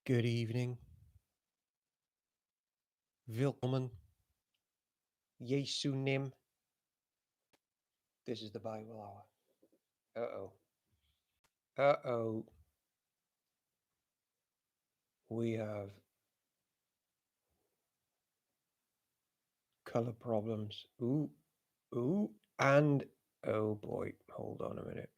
Good evening. Willkommen. Jesu nim. This is the Bible hour. Uh-oh. Uh-oh. We have color problems. Ooh. Ooh. And oh boy. Hold on a minute.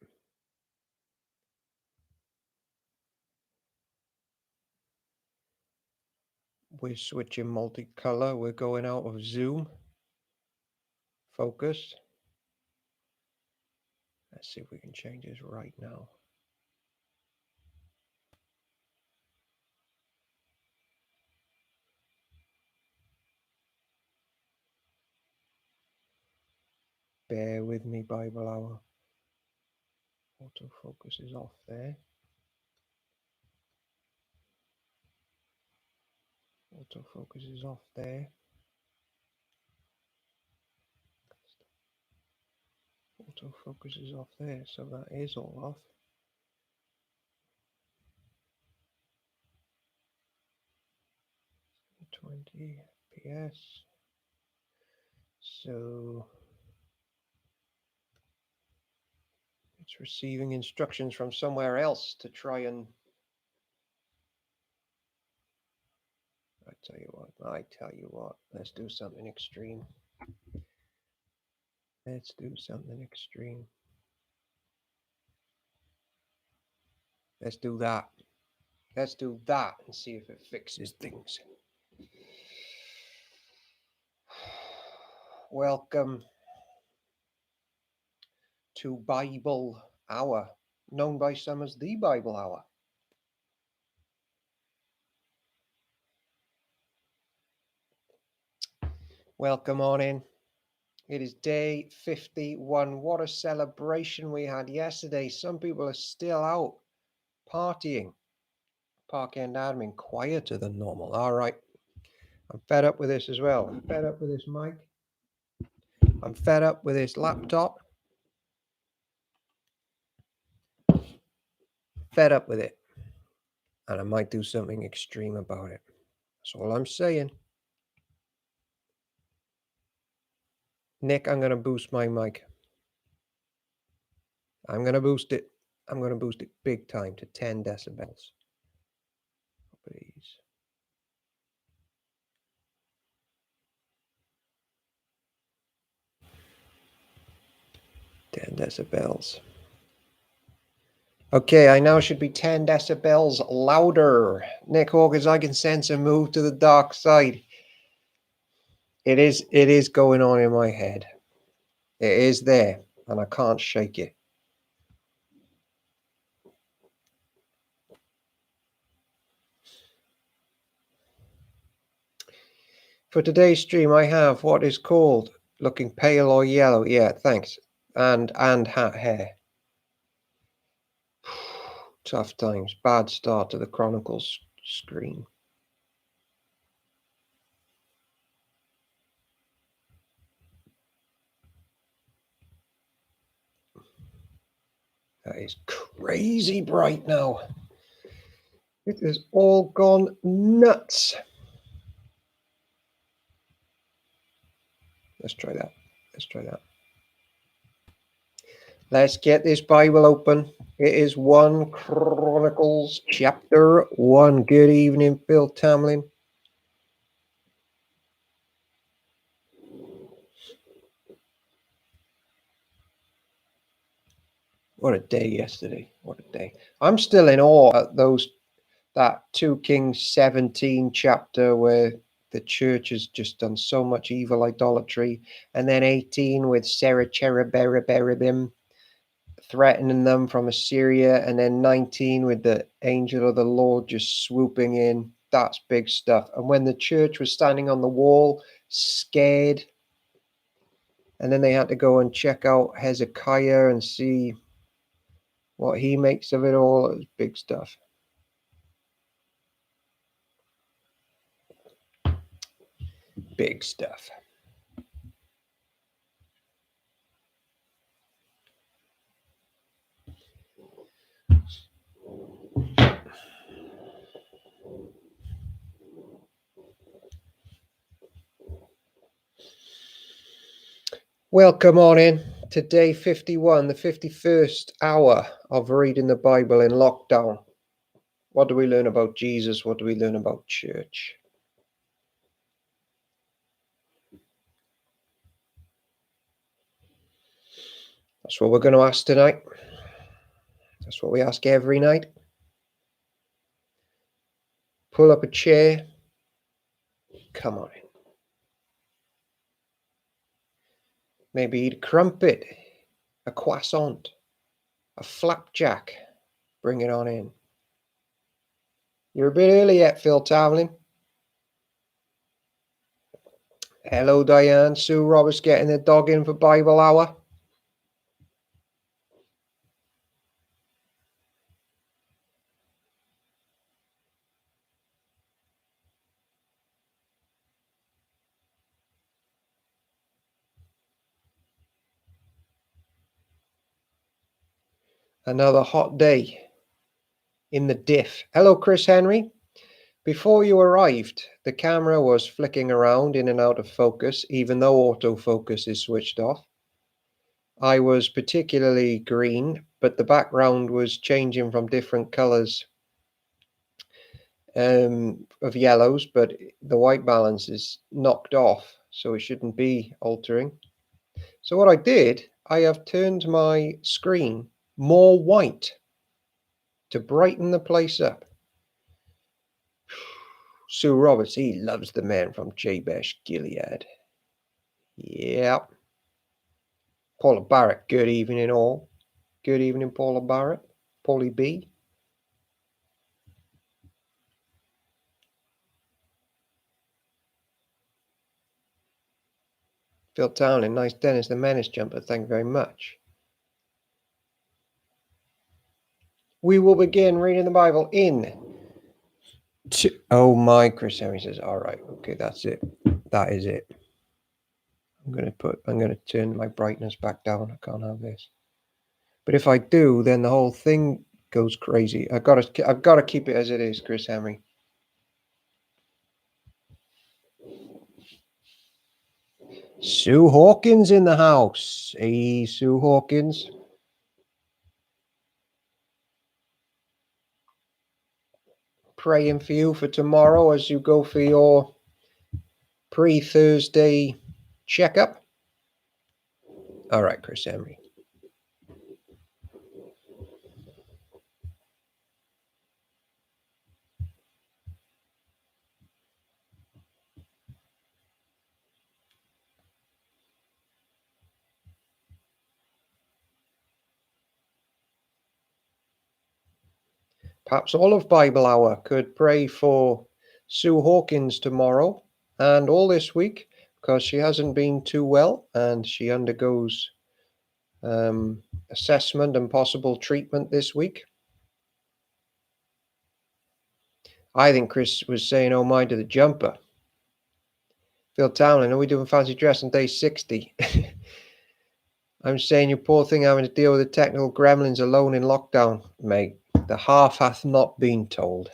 We're switching multicolor. We're going out of zoom. Focus. Let's see if we can change this right now. Bear with me, Bible hour. Autofocus is off there. Autofocus is off there. Autofocus is off there, so that is all off. 20 FPS. So it's receiving instructions from somewhere else to try and I tell you what, let's do something extreme. Let's do something extreme. Let's do that. Let's do that and see if it fixes things. Welcome to Bible Hour, known by some as the Bible Hour. Welcome on in. It is day 51. What a celebration we had yesterday. Some people are still out partying. Park End admin quieter than normal. All right. I'm fed up with this as well. I'm fed up with this mic. I'm fed up with this laptop. Fed up with it. And I might do something extreme about it. That's all I'm saying. Nick, I'm going to boost my mic. I'm going to boost it. I'm going to boost it big time to 10 decibels. Please. 10 decibels. Okay, I now should be 10 decibels louder. Nick Hawkins, I can sense a move to the dark side. It is going on in my head. It is there, and I can't shake it. For today's stream, I have what is called looking pale or yellow. Yeah, thanks. And hat hair. Tough times. Bad start to the Chronicles screen. That is crazy bright now. It has all gone nuts. Let's try that. Let's try that. Let's get this Bible open. It is 1 Chronicles chapter 1. Good evening, Bill Tamlin. What a day yesterday. What a day. I'm still in awe at that 2 Kings 17 chapter where the church has just done so much evil idolatry. And then 18 with Sennacherib threatening them from Assyria. And then 19 with the angel of the Lord just swooping in. That's big stuff. And when the church was standing on the wall, scared, and then they had to go and check out Hezekiah and see what he makes of it all. It was big stuff. Big stuff. Welcome on in to day 51, the 51st hour of reading the Bible in lockdown. What do we learn about Jesus? What do we learn about church? That's what we're going to ask tonight. That's what we ask every night. Pull up a chair. Come on in. Maybe eat a crumpet, a croissant, a flapjack. Bring it on in. You're a bit early yet, Phil Towling. Hello, Diane. Sue Roberts getting the dog in for Bible hour. Another hot day in the diff. Hello, Chris Henry. Before you arrived, the camera was flicking around in and out of focus, even though autofocus is switched off. I was particularly green, but the background was changing from different colors of yellows, but the white balance is knocked off, so it shouldn't be altering. So what I did, I have turned my screen more white to brighten the place up. Sue Roberts, he loves the man from Jabesh Gilead. Yeah. Paula Barrett, good evening all. Good evening, Paula Barrett. Paulie B. Phil Townley, nice Dennis the Menace jumper, thank you very much. We will begin reading the Bible in... Oh my, Chris Henry says, all right, okay, that's it. That is it. I'm going to turn my brightness back down. I can't have this. But if I do, then the whole thing goes crazy. I've got to keep it as it is, Chris Henry. Sue Hawkins in the house. Hey, Sue Hawkins. Praying for you for tomorrow as you go for your pre-Thursday checkup. All right, Chris Henry. Perhaps all of Bible Hour could pray for Sue Hawkins tomorrow and all this week, because she hasn't been too well and she undergoes assessment and possible treatment this week. I think Chris was saying, oh my, to the jumper. Phil Townley, are we doing fancy dress on day 60? I'm saying, you poor thing having to deal with the technical gremlins alone in lockdown, mate. The half hath not been told.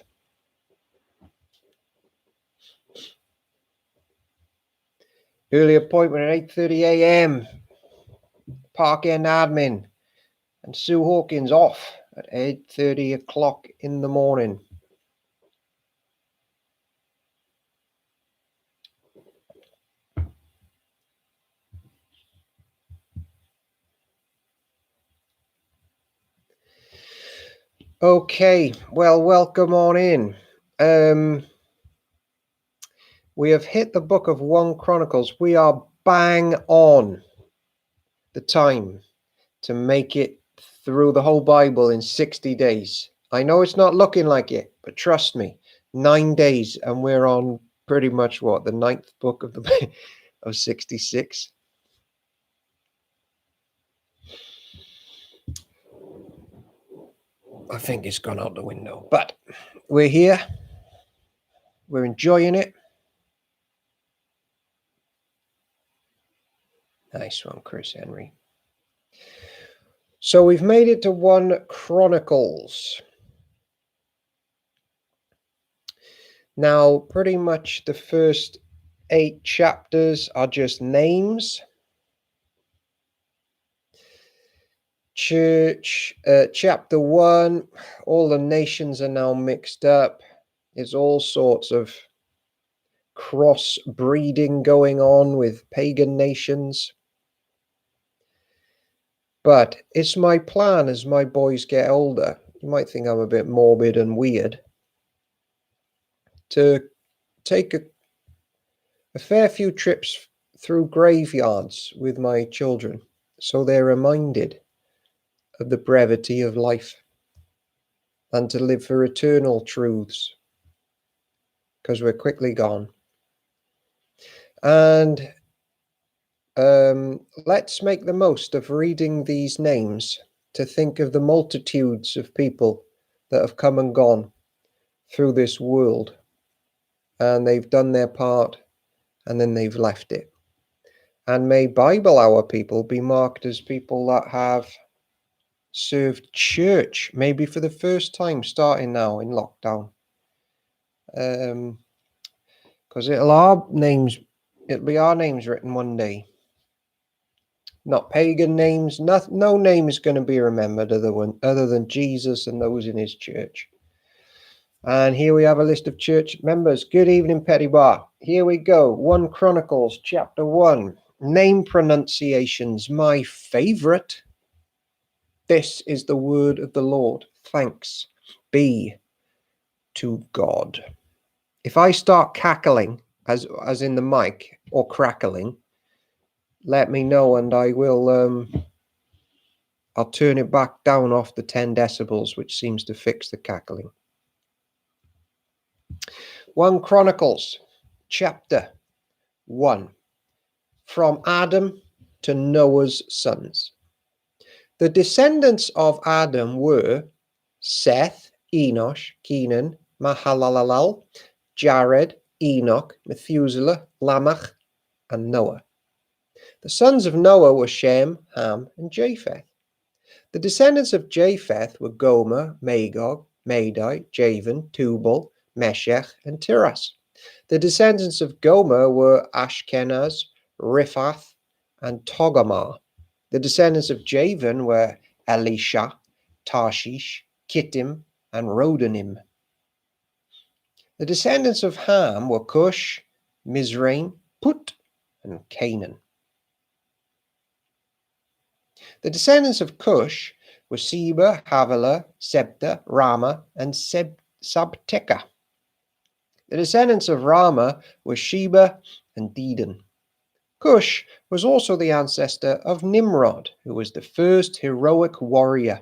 Early appointment at 8:30 a.m. Park End admin. And Sue Hawkins off at 8:30 o'clock in the morning. Okay, well, welcome on in. We have hit the book of 1 Chronicles. We are bang on the time to make it through the whole Bible in 60 days. I know it's not looking like it, but trust me, 9 days and we're on pretty much what, the 9th book of the of 66. I think it's gone out the window, but we're here. We're enjoying it. Nice one, Chris Henry. So we've made it to 1 Chronicles. Now, pretty much the first 8 chapters are just names. Church, chapter 1, all the nations are now mixed up. There's all sorts of cross-breeding going on with pagan nations. But it's my plan as my boys get older. You might think I'm a bit morbid and weird, to take a fair few trips through graveyards with my children so they're reminded of the brevity of life and to live for eternal truths, because we're quickly gone. And let's make the most of reading these names to think of the multitudes of people that have come and gone through this world, and they've done their part and then they've left it. And may Bible Hour people be marked as people that have served church, maybe for the first time, starting now in lockdown. Because it'll be our names written one day. Not pagan names. No name is going to be remembered other than Jesus and those in his church. And here we have a list of church members. Good evening, Petty Bar. Here we go. 1 Chronicles, chapter 1. Name pronunciations, my favorite. This is the word of the Lord. Thanks be to God. If I start cackling, as in the mic, or crackling, let me know and I will I'll turn it back down off the 10 decibels, which seems to fix the cackling. 1 Chronicles, chapter 1. From Adam to Noah's sons. The descendants of Adam were Seth, Enosh, Kenan, Mahalalel, Jared, Enoch, Methuselah, Lamech, and Noah. The sons of Noah were Shem, Ham, and Japheth. The descendants of Japheth were Gomer, Magog, Madai, Javan, Tubal, Meshech, and Tiras. The descendants of Gomer were Ashkenaz, Riphath, and Togarmah. The descendants of Javan were Elisha, Tarshish, Kittim, and Rodanim. The descendants of Ham were Cush, Mizraim, Put, and Canaan. The descendants of Cush were Seba, Havilah, Sebta, Rama, and Sabteka. The descendants of Rama were Sheba and Dedan. Cush was also the ancestor of Nimrod, who was the first heroic warrior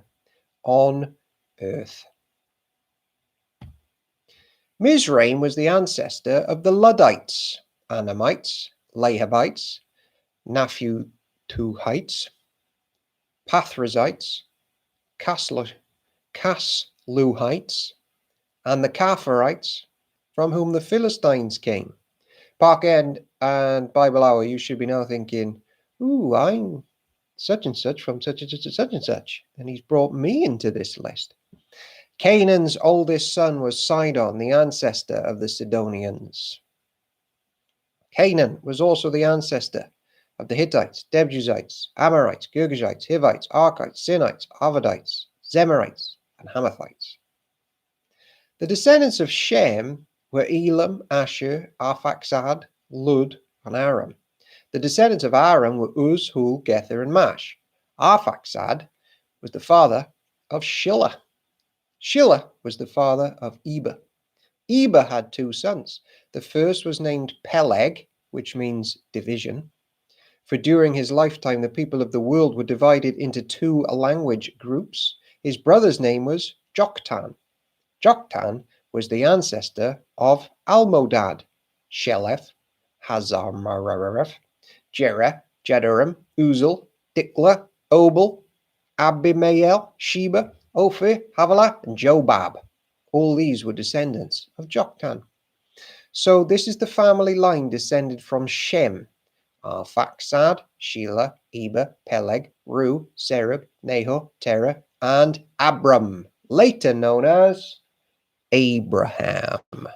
on earth. Mizraim was the ancestor of the Luddites, Anamites, Lahabites, Naphtalites, Pathrazites, Casluhites, and the Kapharites, from whom the Philistines came. Park End and Bible Hour, you should be now thinking, ooh, I'm such and such from such and such and such and such, and he's brought me into this list. Canaan's oldest son was Sidon, the ancestor of the Sidonians. Canaan was also the ancestor of the Hittites, Jebusites, Amorites, Girgashites, Hivites, Arkites, Sinites, Arvadites, Zemarites, and Hamathites. The descendants of Shem were Elam, Asher, Arphaxad, Lud, and Aram. The descendants of Aram were Uz, Hul, Gether, and Mash. Arphaxad was the father of Shelah. Shelah was the father of Eber. Eber had 2 sons. The first was named Peleg, which means division, for during his lifetime the people of the world were divided into 2 language groups. His brother's name was Joktan. Joktan was the ancestor of Almodad, Shelef, Hazarmararef, Jerah, Jedoram, Uzal, Dikla, Obal, Abimael, Sheba, Ophir, Havilah, and Jobab. All these were descendants of Joktan. So this is the family line descended from Shem, Arphaxad, Shelah, Eber, Peleg, Ru, Sereb, Nahor, Terah, and Abram, later known as Abraham.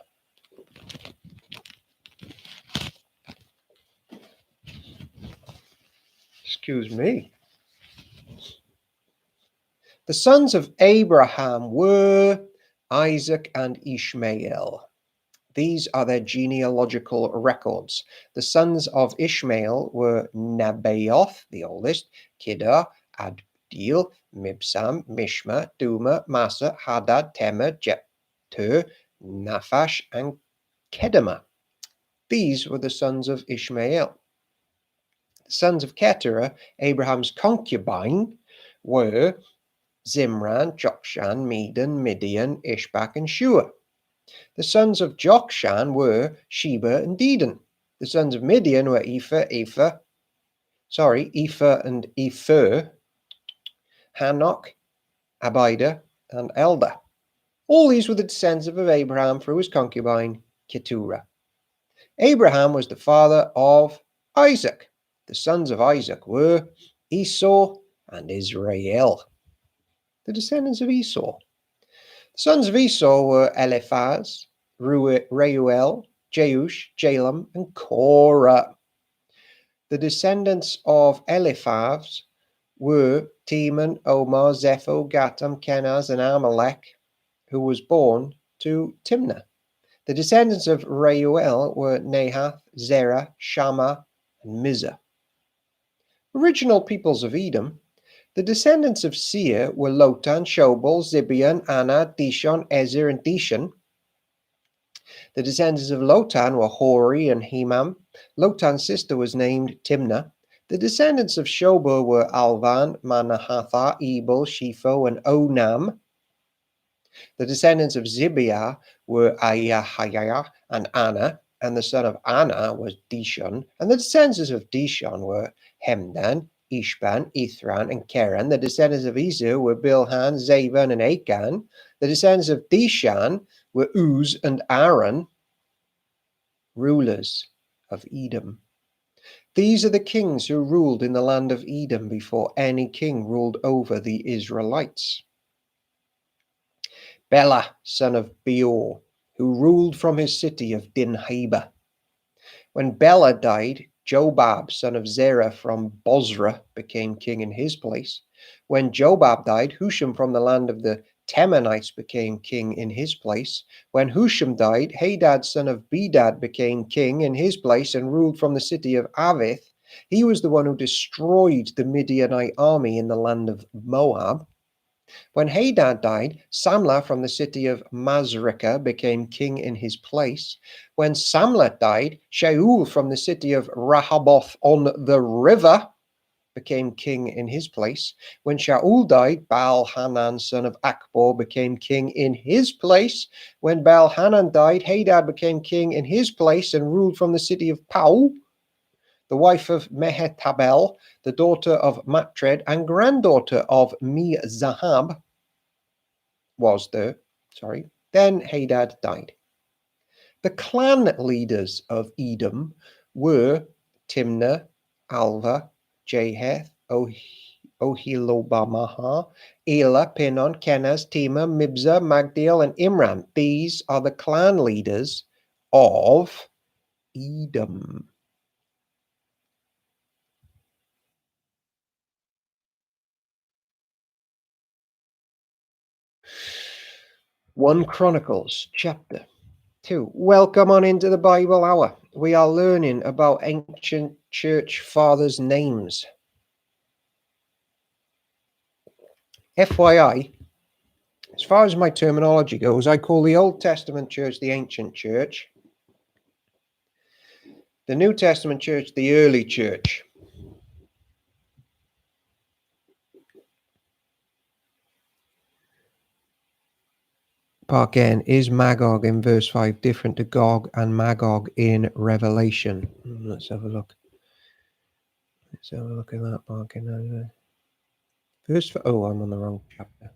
Excuse me. The sons of Abraham were Isaac and Ishmael. These are their genealogical records. The sons of Ishmael were Nebaioth, the oldest, Kedar, Adbeel, Mibsam, Mishma, Duma, Massa, Hadad, Tema, Jephthah, Naphash, and Kedemah. These were the sons of Ishmael. The sons of Keturah, Abraham's concubine, were Zimran, Jokshan, Medan, Midian, Ishbak, and Shua. The sons of Jokshan were Sheba and Dedan. The sons of Midian were Ephah and Epher, Hanok, Abida, and Eldah. All these were the descendants of Abraham through his concubine Keturah. Abraham was the father of Isaac. The sons of Isaac were Esau and Israel. The descendants of Esau. The sons of Esau were Eliphaz, Reuel, Jeush, Jalem, and Korah. The descendants of Eliphaz were Teman, Omar, Zepho, Gatam, Kenaz, and Amalek, who was born to Timnah. The descendants of Reuel were Nahath, Zerah, Shammah, and Mizah. Original peoples of Edom. The descendants of Seir were Lotan, Shobal, Zibeon, Anna, Dishon, Ezer, and Dishan. The descendants of Lotan were Hori and Hemam. Lotan's sister was named Timnah. The descendants of Shobal were Alvan, Manahatha, Ebal, Shepho, and Onam. The descendants of Zibeah were Ayahiah and Anna, and the son of Anna was Dishon. And the descendants of Dishon were Hemdan, Ishban, Ithran, and Keran. The descendants of Ezer were Bilhan, Zavan, and Achan. The descendants of Dishan were Uz and Aaron, rulers of Edom. These are the kings who ruled in the land of Edom before any king ruled over the Israelites. Bela, son of Beor, who ruled from his city of Dinhabah. When Bela died, Jobab, son of Zerah from Bozrah, became king in his place. When Jobab died, Husham from the land of the Temanites became king in his place. When Husham died, Hadad, son of Bedad, became king in his place and ruled from the city of Avith. He was the one who destroyed the Midianite army in the land of Moab. When Hadad died, Samlah from the city of Masrekah became king in his place. When Samlah died, Shaul from the city of Rehoboth on the river became king in his place. When Shaul died, Baal-Hanan, son of Akbor, became king in his place. When Baal-Hanan died, Hadad became king in his place and ruled from the city of Pau. The wife of Mehetabel, the daughter of Matred and granddaughter of Mezahab, was there. Then Hadad died. The clan leaders of Edom were Timnah, Alva, Jaheth, Ohilobamaha, Elah, Pinon, Kenaz, Tema, Mibzah, Magdiel, and Imran. These are the clan leaders of Edom. One Chronicles chapter 2. Welcome on into the Bible Hour. We are learning about ancient church fathers' names. FYI, as far as my terminology goes, I call the Old Testament church the ancient church, the New Testament church the early church. Part N, is Magog in verse 5 different to Gog and Magog in Revelation? Let's have a look. Let's have a look at that, Part N. Verse 4, oh, I'm on the wrong chapter.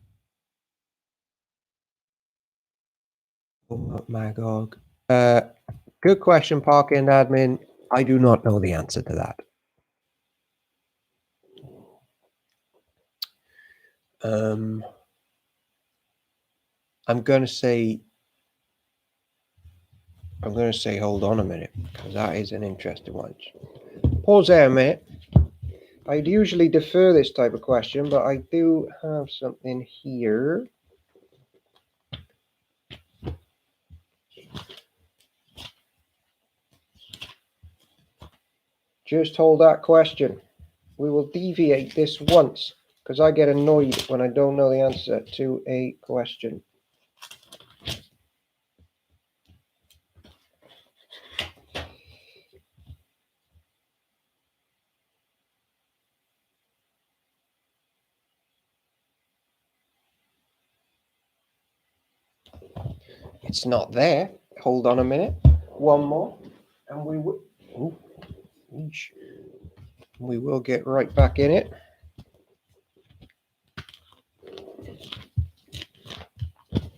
Oh, Magog. Good question, Park End admin. I do not know the answer to that. I'm going to say hold on a minute, because that is an interesting one. Pause there a minute. I'd usually defer this type of question, but I do have something here. Just hold that question. We will deviate this once, because I get annoyed when I don't know the answer to a question. It's not there. Hold on a minute. One more, and we will. We will get right back in it.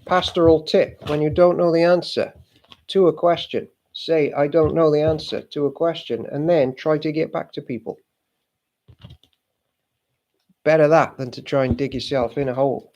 Pastoral tip: when you don't know the answer to a question, say, I don't know the answer to a question, and then try to get back to people. Better that than to try and dig yourself in a hole.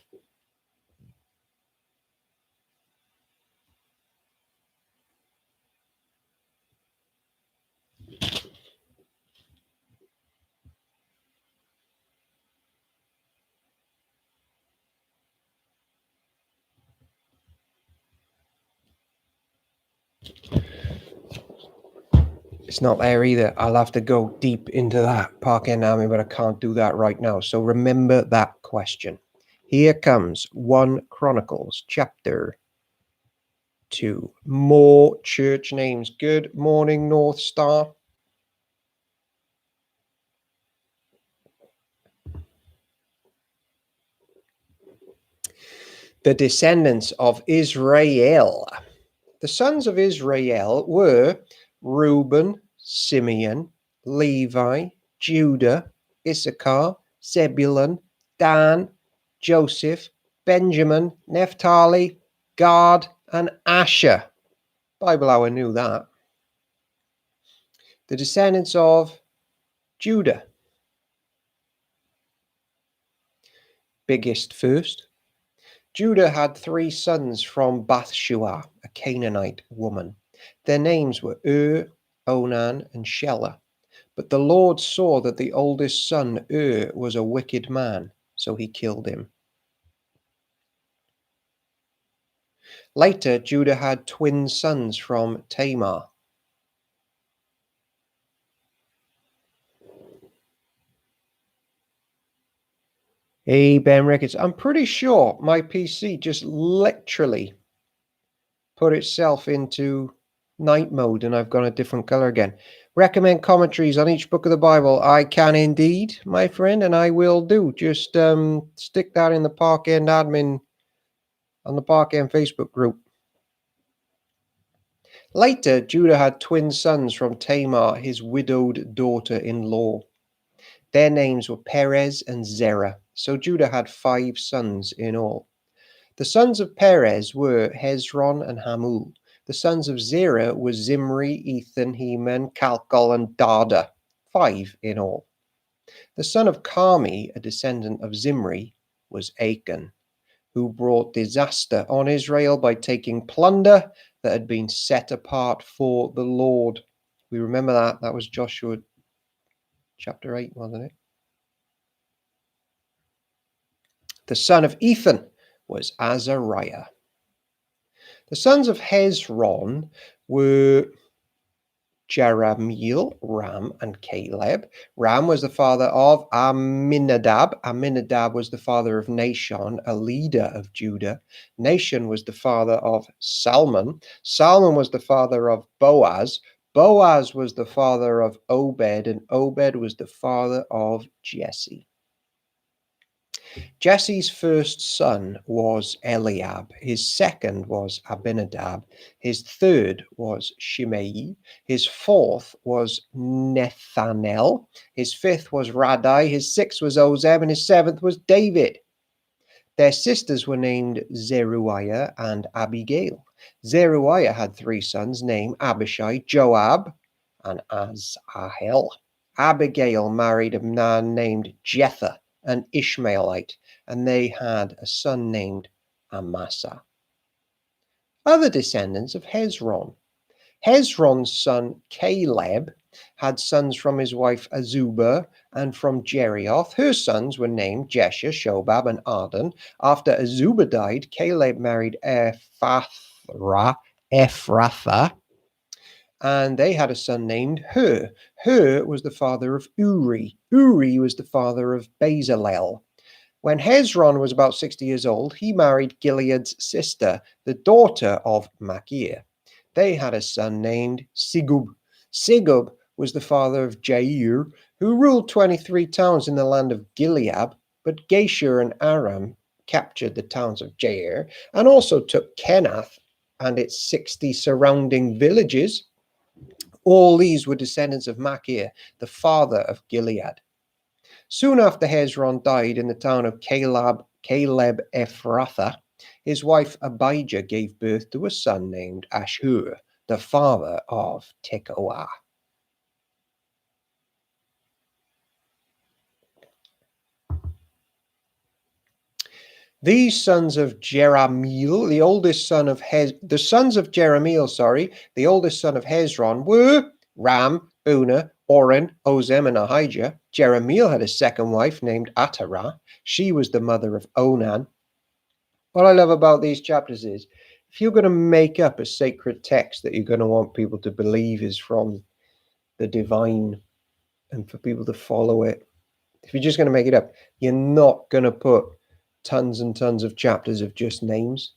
It's not there either. I'll have to go deep into that Park End Army, but I can't do that right now. So remember that question. Here comes 1 Chronicles chapter 2. More church names. Good morning, North Star. The descendants of Israel. The sons of Israel were Reuben, Simeon, Levi, Judah, Issachar, Zebulun, Dan, Joseph, Benjamin, Naphtali, Gad, and Asher. Bible Hour knew that. The descendants of Judah. Biggest first. Judah had 3 sons from Bathshua, a Canaanite woman. Their names were Onan, and Shelah. But the Lord saw that the oldest son, was a wicked man, so he killed him. Later, Judah had twin sons from Tamar. Hey, Ben Ricketts, I'm pretty sure my PC just literally put itself into night mode and I've gone a different color again. Recommend commentaries on each book of the Bible. I can indeed, my friend, and I will do. Just stick that in the Park End admin on the Park End Facebook group. Later, Judah had twin sons from Tamar, his widowed daughter-in-law. Their names were Perez and Zerah. So Judah had 5 sons in all. The sons of Perez were Hezron and Hamul. The sons of Zerah were Zimri, Ethan, Heman, Calcol, and Dada, 5 in all. The son of Carmi, a descendant of Zimri, was Achan, who brought disaster on Israel by taking plunder that had been set apart for the Lord. We remember that. That was Joshua chapter 8, wasn't it? The son of Ethan was Azariah. The sons of Hezron were Jerahmeel, Ram, and Caleb. Ram was the father of Amminadab. Amminadab was the father of Nahshon, a leader of Judah. Nahshon was the father of Salmon. Salmon was the father of Boaz. Boaz was the father of Obed, and Obed was the father of Jesse. Jesse's first son was Eliab, his second was Abinadab, his third was Shimei, his fourth was Nethanel, his fifth was Radai, his sixth was Ozeb, and his seventh was David. Their sisters were named Zeruiah and Abigail. Zeruiah had 3 sons named Abishai, Joab, and Asahel. Abigail married a man named Jether, an Ishmaelite, and they had a son named Amasa. Other descendants of Hezron. Hezron's son Caleb had sons from his wife Azubah and from Jerioth. Her sons were named Jesher, Shobab, and Ardan. After Azubah died, Caleb married Ephrathah, and they had a son named Hur. Hur was the father of Uri. Uri was the father of Bezalel. When Hezron was about 60 years old, he married Gilead's sister, the daughter of Machir. They had a son named Sigub. Sigub was the father of Jair, who ruled 23 towns in the land of Gilead, but Geshur and Aram captured the towns of Jair and also took Kenath and its 60 surrounding villages. All these were descendants of Machir, the father of Gilead. Soon after Hezron died in the town of Caleb Ephrathah, his wife Abijah gave birth to a son named Ashur, the father of Tekoah. These sons of Jerahmeel, the oldest son of the oldest son of Hezron were Ram, Una, Oren, Ozem, and Ahijah. Jerahmeel had a second wife named Atarah. She was the mother of Onan. What I love about these chapters is, if you're going to make up a sacred text that you're going to want people to believe is from the divine and for people to follow it, if you're just going to make it up, you're not going to put tons and tons of chapters of just names.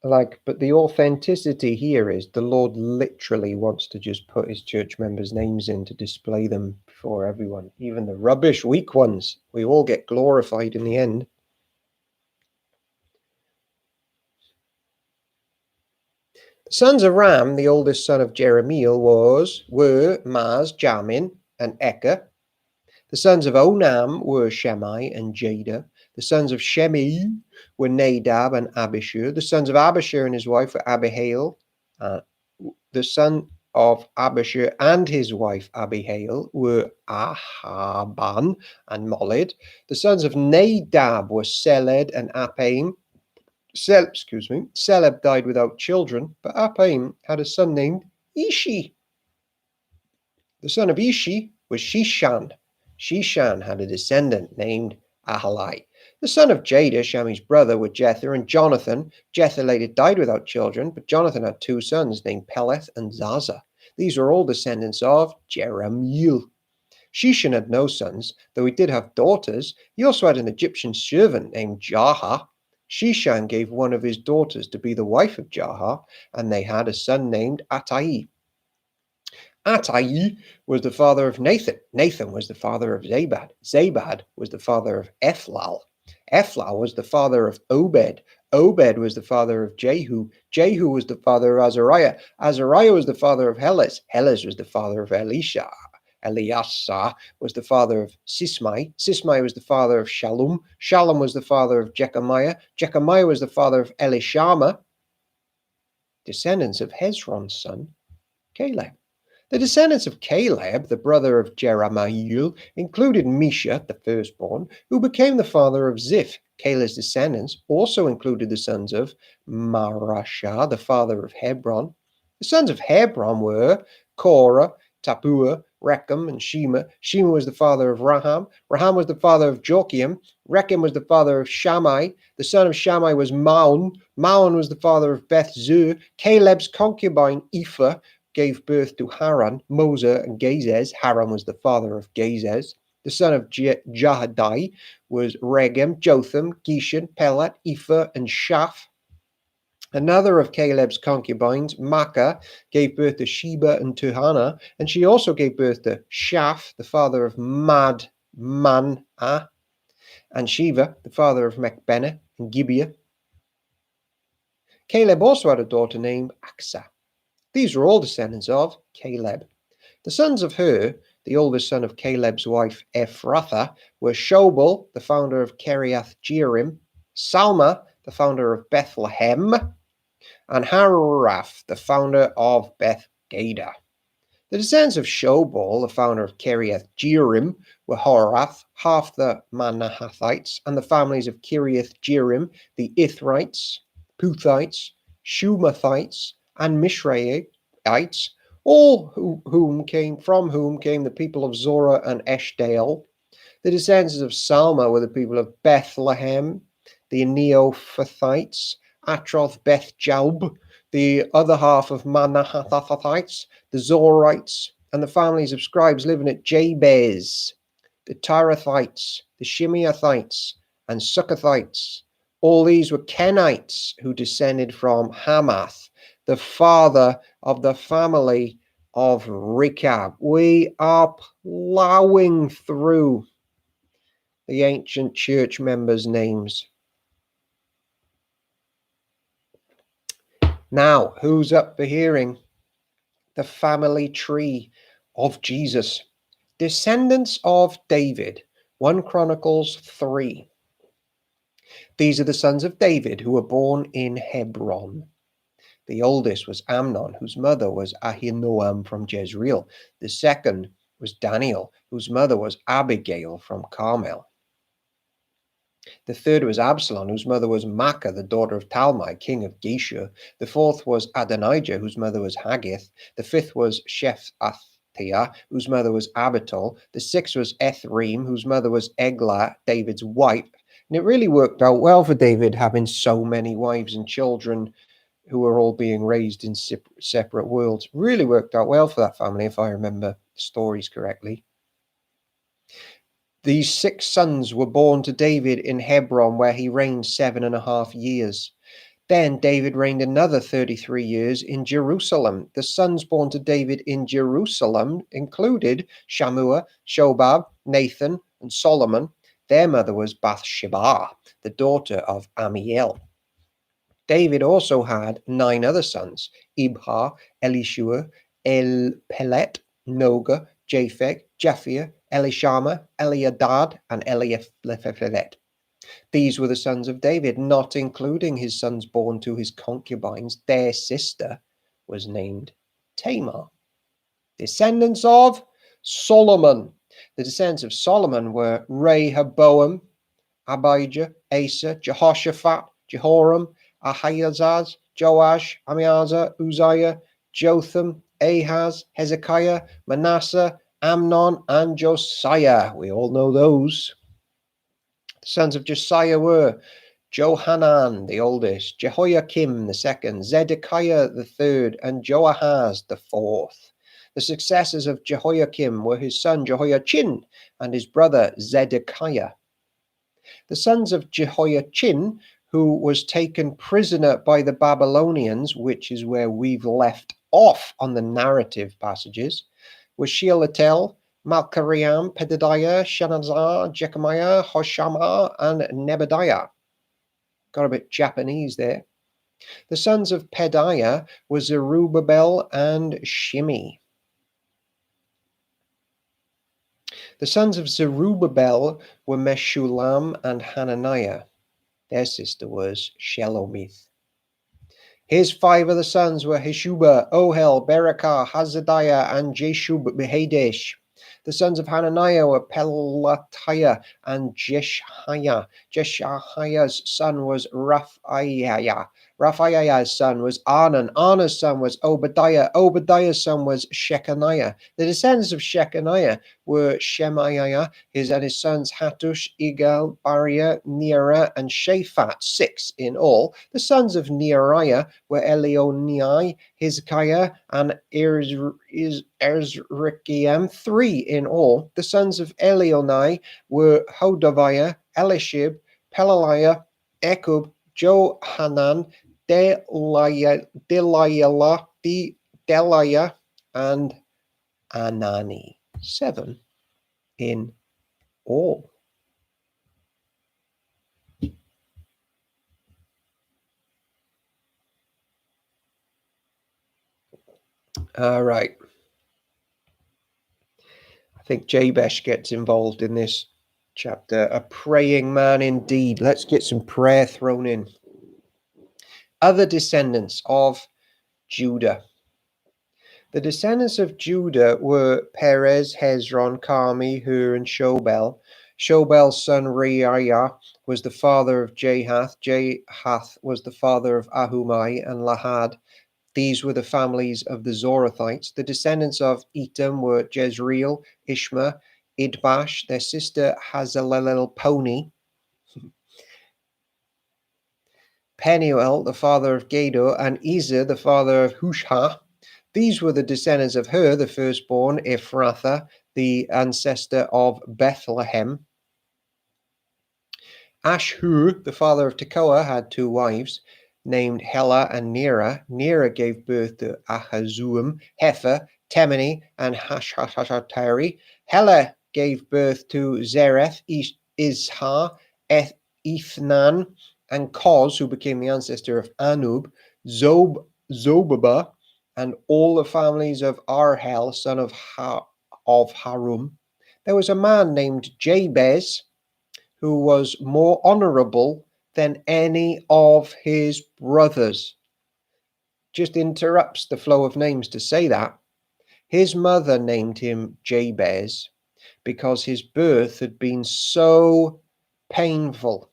But the authenticity here is the Lord literally wants to just put his church members' names in to display them before everyone, even the rubbish, weak ones. We all get glorified in the end. The sons of Ram, the oldest son of Jerahmeel, were Maz, Jamin, and Eker. The sons of Onam were Shemai and Jada. The sons of Shemai were Nadab and Abishur. The sons of Abishur and his wife were Abihail. The son of Abishur and his wife Abihail were Ahaban and Molid. The sons of Nadab were Seled and Apaim. Seleb died without children, but Apaim had a son named Ishi. The son of Ishi was Shishan. Shishan had a descendant named Ahalai. The son of Jada, Shami's brother, were Jether and Jonathan. Jether later died without children, but Jonathan had two sons named Peleth and Zaza. These were all descendants of Jerahmeel. Shishan had no sons, though he did have daughters. He also had an Egyptian servant named Jaha. Shishan gave one of his daughters to be the wife of Jaha, and they had a son named Attai. Attai was the father of Nathan. Nathan was the father of Zabad. Zabad was the father of Ethlal. Ethlal was the father of Obed. Obed was the father of Jehu. Jehu was the father of Azariah. Azariah was the father of Helez. Helez was the father of Elisha. Eliasa was the father of Sismai. Sismai was the father of Shalom. Shalom was the father of Jechamiah. Jechamiah was the father of Elishama, descendants of Hezron's son, Caleb. The descendants of Caleb, the brother of Jerahmeel, included Misha, the firstborn, who became the father of Ziph. Caleb's descendants also included the sons of Marashah, the father of Hebron. The sons of Hebron were Korah, Tapua, Rechem, and Shema. Shema was the father of Raham. Raham was the father of Joachim. Rechem was the father of Shammai. The son of Shammai was Maon. Maon was the father of Beth-zur. Caleb's concubine, Ephah, gave birth to Haran, Moser, and Gazez. Haran was the father of Gazez. The son of Jahadai was Regem, Jotham, Geshan, Pelat, Ephah, and Shaph. Another of Caleb's concubines, Makkah, gave birth to Sheba and Tuhana, and she also gave birth to Shaph, the father of Manah, and Shiva, the father of Mechbenah and Gibeah. Caleb also had a daughter named Aksa. These were all descendants of Caleb. The sons of Hur, the oldest son of Caleb's wife Ephrathah, were Shobal, the founder of Kiriath Jearim, Salma, the founder of Bethlehem, and Haraph, the founder of Beth Gader. The descendants of Shobal, the founder of Kiriath Jearim, were Horath, half the Manahathites, and the families of Kiriath Jearim, the Ithrites, Puthites, Shumathites, and Mishraim, Shobaites, all from whom came the people of Zorah and Eshtaol. The descendants of Salma were the people of Bethlehem, the Neophathites, Atroth Beth Jalb, the other half of Manahathites, the Zorites, and the families of scribes living at Jabez, the Tirathites, the Shimeathites, and Succothites. All these were Kenites who descended from Hamath, the father of the family of Rechab. We are plowing through the ancient church members' names. Now, who's up for hearing the family tree of Jesus? Descendants of David, 1 Chronicles 3. These are the sons of David who were born in Hebron. The oldest was Amnon, whose mother was Ahinoam from Jezreel. The second was Daniel, whose mother was Abigail from Carmel. The third was Absalom, whose mother was Maacah, the daughter of Talmai, king of Geshur. The fourth was Adonijah, whose mother was Haggith. The fifth was Shephatiah, whose mother was Abital. The sixth was Ethream, whose mother was Eglah, David's wife. And it really worked out well for David, having so many wives and children who were all being raised in separate worlds. Really worked out well for that family, if I remember the stories correctly. These 6 sons were born to David in Hebron, where he reigned 7.5 years. Then David reigned another 33 years in Jerusalem. The sons born to David in Jerusalem included Shammua, Shobab, Nathan, and Solomon. Their mother was Bathsheba, the daughter of Amiel. David also had 9 other sons: Ibhar, Elishua, Elpelet, Noga, Japheth, Japhia, Elishama, Eliadad, and Eliaphilet. These were the sons of David, not including his sons born to his concubines. Their sister was named Tamar. Descendants of Solomon. The descendants of Solomon were Rehoboam, Abijah, Asa, Jehoshaphat, Jehoram, Ahazaz, Joash, Amiazah, Uzziah, Jotham, Ahaz, Hezekiah, Manasseh, Amnon, and Josiah. We all know those. The sons of Josiah were Johanan, the oldest, Jehoiakim, the second, Zedekiah, the third, and Joahaz, the fourth. The successors of Jehoiakim were his son Jehoiachin and his brother Zedekiah. The sons of Jehoiachin, who was taken prisoner by the Babylonians, which is where we've left off on the narrative passages, were Shealtiel, Malchariam, Pedadiah, Shanazar, Jechemiah, Hoshama, and Nebadiah. Got a bit Japanese there. The sons of Pedaiah were Zerubbabel and Shimei. The sons of Zerubbabel were Meshullam and Hananiah. Their sister was Shelomith. His 5 other sons were Heshuba, Ohel, Berekah, Hazadiah, and Jeshub Behadesh. The sons of Hananiah were Pelatiah and Jeshiah. Jeshiah's son was Raphaiah. Raphaiah's son was Arnan. Arnan's son was Obadiah. Obadiah's son was Shechaniah. The descendants of Shechaniah were Shemaiah, and his sons Hattush, Igal, Bariah, Neariah, and Shaphat, 6 in all. The sons of Neariah were Elionai, Hezekiah, and Ezrikiam, 3 in all. The sons of Elionai were Hodaviah, Elishib, Pelaliah, Ekub, Johanan, Deliah, and Anani. 7 in all. All right. I think Jabesh gets involved in this chapter. A praying man indeed. Let's get some prayer thrown in. Other descendants of Judah. The descendants of Judah were Perez, Hezron, Carmi, Hur, and Shobel. Shobel's son Reiah was the father of Jahath. Jahath was the father of Ahumai and Lahad. These were the families of the Zorathites. The descendants of Etam were Jezreel, Ishma, Idbash, their sister Hazalelponi, Penuel, the father of Gedor, and Ezer, the father of Hushah. These were the descendants of Hur, the firstborn, Ephrathah, the ancestor of Bethlehem. Ashhur, the father of Tekoa, had two wives, named Hela and Nera. Nera gave birth to Ahazuam, Hefer, Temeni, and Hashashatari. Hela gave birth to Zereth, Ishar, Ethnan, and Koz, who became the ancestor of Anub, Zobaba, and all the families of Arhel, son of Harum. There was a man named Jabez, who was more honorable than any of his brothers. Just interrupts the flow of names to say that. His mother named him Jabez because his birth had been so painful.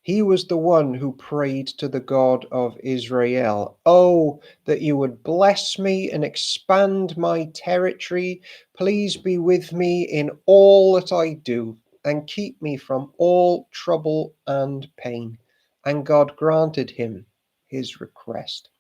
He was the one who prayed to the God of Israel, "Oh, that you would bless me and expand my territory. Please be with me in all that I do and keep me from all trouble and pain." And God granted him his request.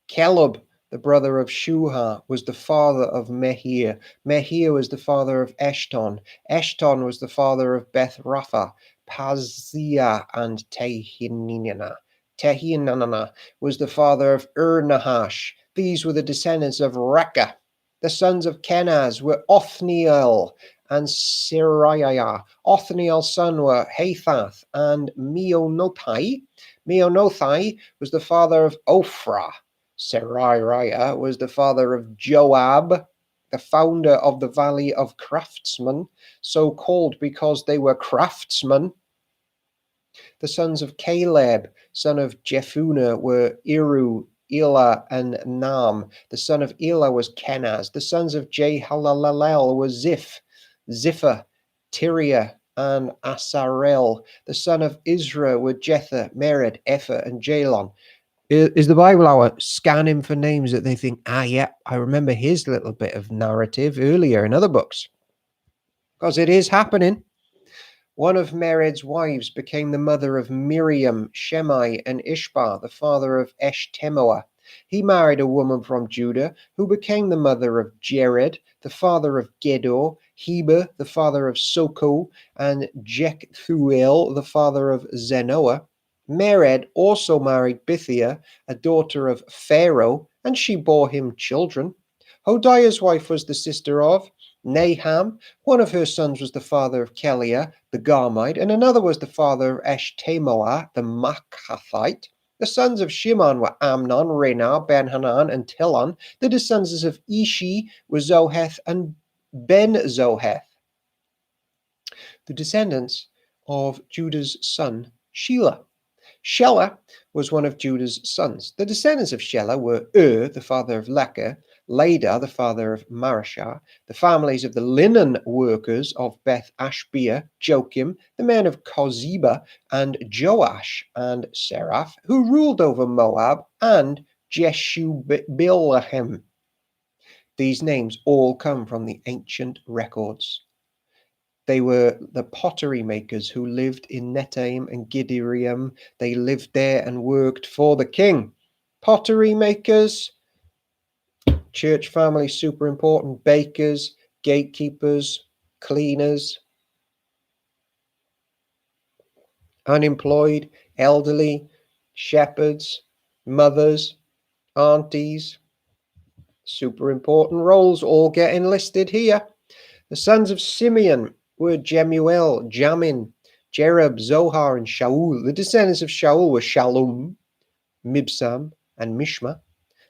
Caleb, the brother of Shuha, was the father of Mehir. Mehir was the father of Eshton. Eshton was the father of Beth Rapha, Paziah, and Tehinnana. Tehinnana was the father of Nahash. These were the descendants of Rekah. The sons of Kenaz were Othniel and Siriah. Othniel's son were Hathath and Meonothai. Meonothai was the father of Ophrah. Seraiah was the father of Joab, the founder of the Valley of Craftsmen, so called because they were craftsmen. The sons of Caleb, son of Jephunneh, were Iru, Elah, and Nam. The son of Elah was Kenaz. The sons of Jehalalel were Zipha, Tiriah, and Asarel. The son of Israel were Jether, Mered, Epher, and Jalon. Is the Bible hour scanning for names that they think, yeah, I remember his little bit of narrative earlier in other books? Because it is happening. One of Mered's wives became the mother of Miriam, Shemai, and Ishbah, the father of Eshtemoa. He married a woman from Judah, who became the mother of Jared, the father of Gedor, Heber, the father of Soko, and Jecthuel, the father of Zenoah. Mered also married Bithiah, a daughter of Pharaoh, and she bore him children. Hodiah's wife was the sister of Naham. One of her sons was the father of Keliah, the Garmite, and another was the father of Eshtemoa, the Machathite. The sons of Shimon were Amnon, Renah, Ben-Hanan, and Tilon. The descendants of Ishi were Zoheth and Ben-Zoheth. The descendants of Judah's son, Shelah. Shelah was one of Judah's sons. The descendants of Shelah were the father of Lechah, Ladah, the father of Marashah, the families of the linen workers of Beth Ashbea, Joachim, the men of Kozeba, and Joash and Seraph, who ruled over Moab, and Jeshubilehem. These names all come from the ancient records. They were the pottery makers who lived in Netaim and Giderim. They lived there and worked for the king. Pottery makers, church family, super important. Bakers, gatekeepers, cleaners, unemployed, elderly, shepherds, mothers, aunties. Super important roles all get enlisted here. The sons of Simeon were Jemuel, Jamin, Jerub, Zohar, and Shaul. The descendants of Shaul were Shalom, Mibsam, and Mishma.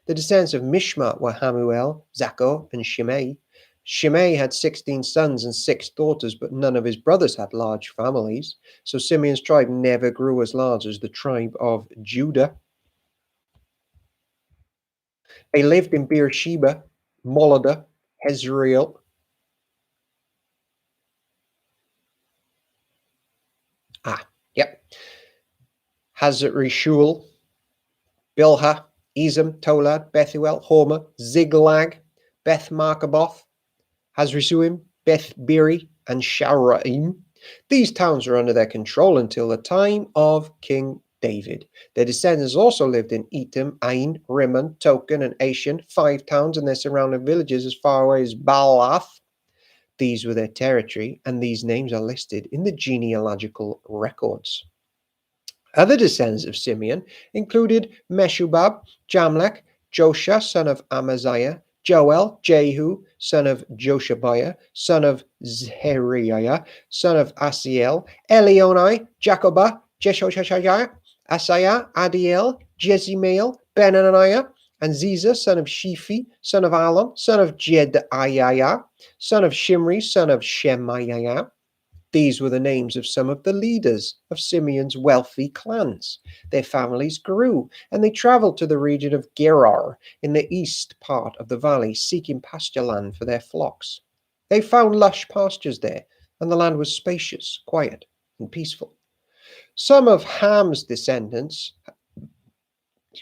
The descendants of Mishma were Hamuel, Zachor, and Shimei. Shimei had 16 sons and 6 daughters, but none of his brothers had large families. So Simeon's tribe never grew as large as the tribe of Judah. They lived in Beersheba, Moladah, Hezreel, Hazar-Shul, Bilhah, Ezem, Tolad, Bethuel, Hormah, Ziglag, Beth Markaboth, Hazrisuim, Beth Biri, and Sharaim. These towns were under their control until the time of King David. Their descendants also lived in Etam, Ain, Rimmon, Token, and Ashan, 5 towns and their surrounding villages as far away as Baalath. These were their territory, and these names are listed in the genealogical records. Other descendants of Simeon included Meshubab, Jamlech, Josha, son of Amaziah, Joel, Jehu, son of Joshabiah, son of Zechariah, son of Asiel, Elionai, Jacobah, Jeshoshashah, Asaiah, Adiel, Jezimael, Benaniah, and Ziza, son of Shiphi, son of Alon, son of Jedaiah, son of Shimri, son of Shemaiah. These were the names of some of the leaders of Simeon's wealthy clans. Their families grew, and they traveled to the region of Gerar in the east part of the valley, seeking pasture land for their flocks. They found lush pastures there, and the land was spacious, quiet, and peaceful. Some of Ham's descendants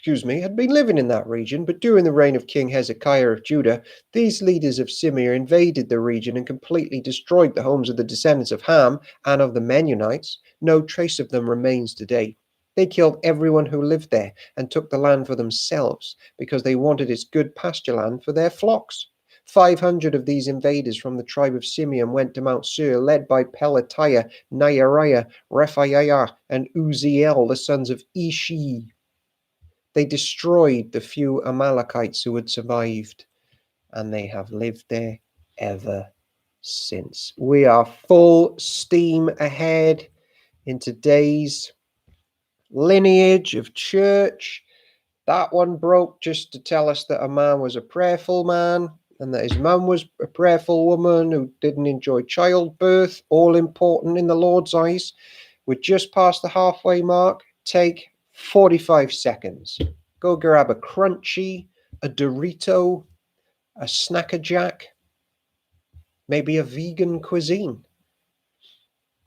had been living in that region, but during the reign of King Hezekiah of Judah, these leaders of Simeon invaded the region and completely destroyed the homes of the descendants of Ham and of the Mennonites. No trace of them remains today. They killed everyone who lived there and took the land for themselves because they wanted its good pasture land for their flocks. 500 of these invaders from the tribe of Simeon went to Mount Seir, led by Pelatiah, Naariah, Rephaiah, and Uziel, the sons of Ishi. They destroyed the few Amalekites who had survived, and they have lived there ever since. We are full steam ahead in today's lineage of church. That one broke just to tell us that a man was a prayerful man and that his mum was a prayerful woman who didn't enjoy childbirth, all important in the Lord's eyes. We're just past the halfway mark. Take 45 seconds. Go grab a crunchy, a Dorito, a Snacker Jack, maybe a vegan cuisine.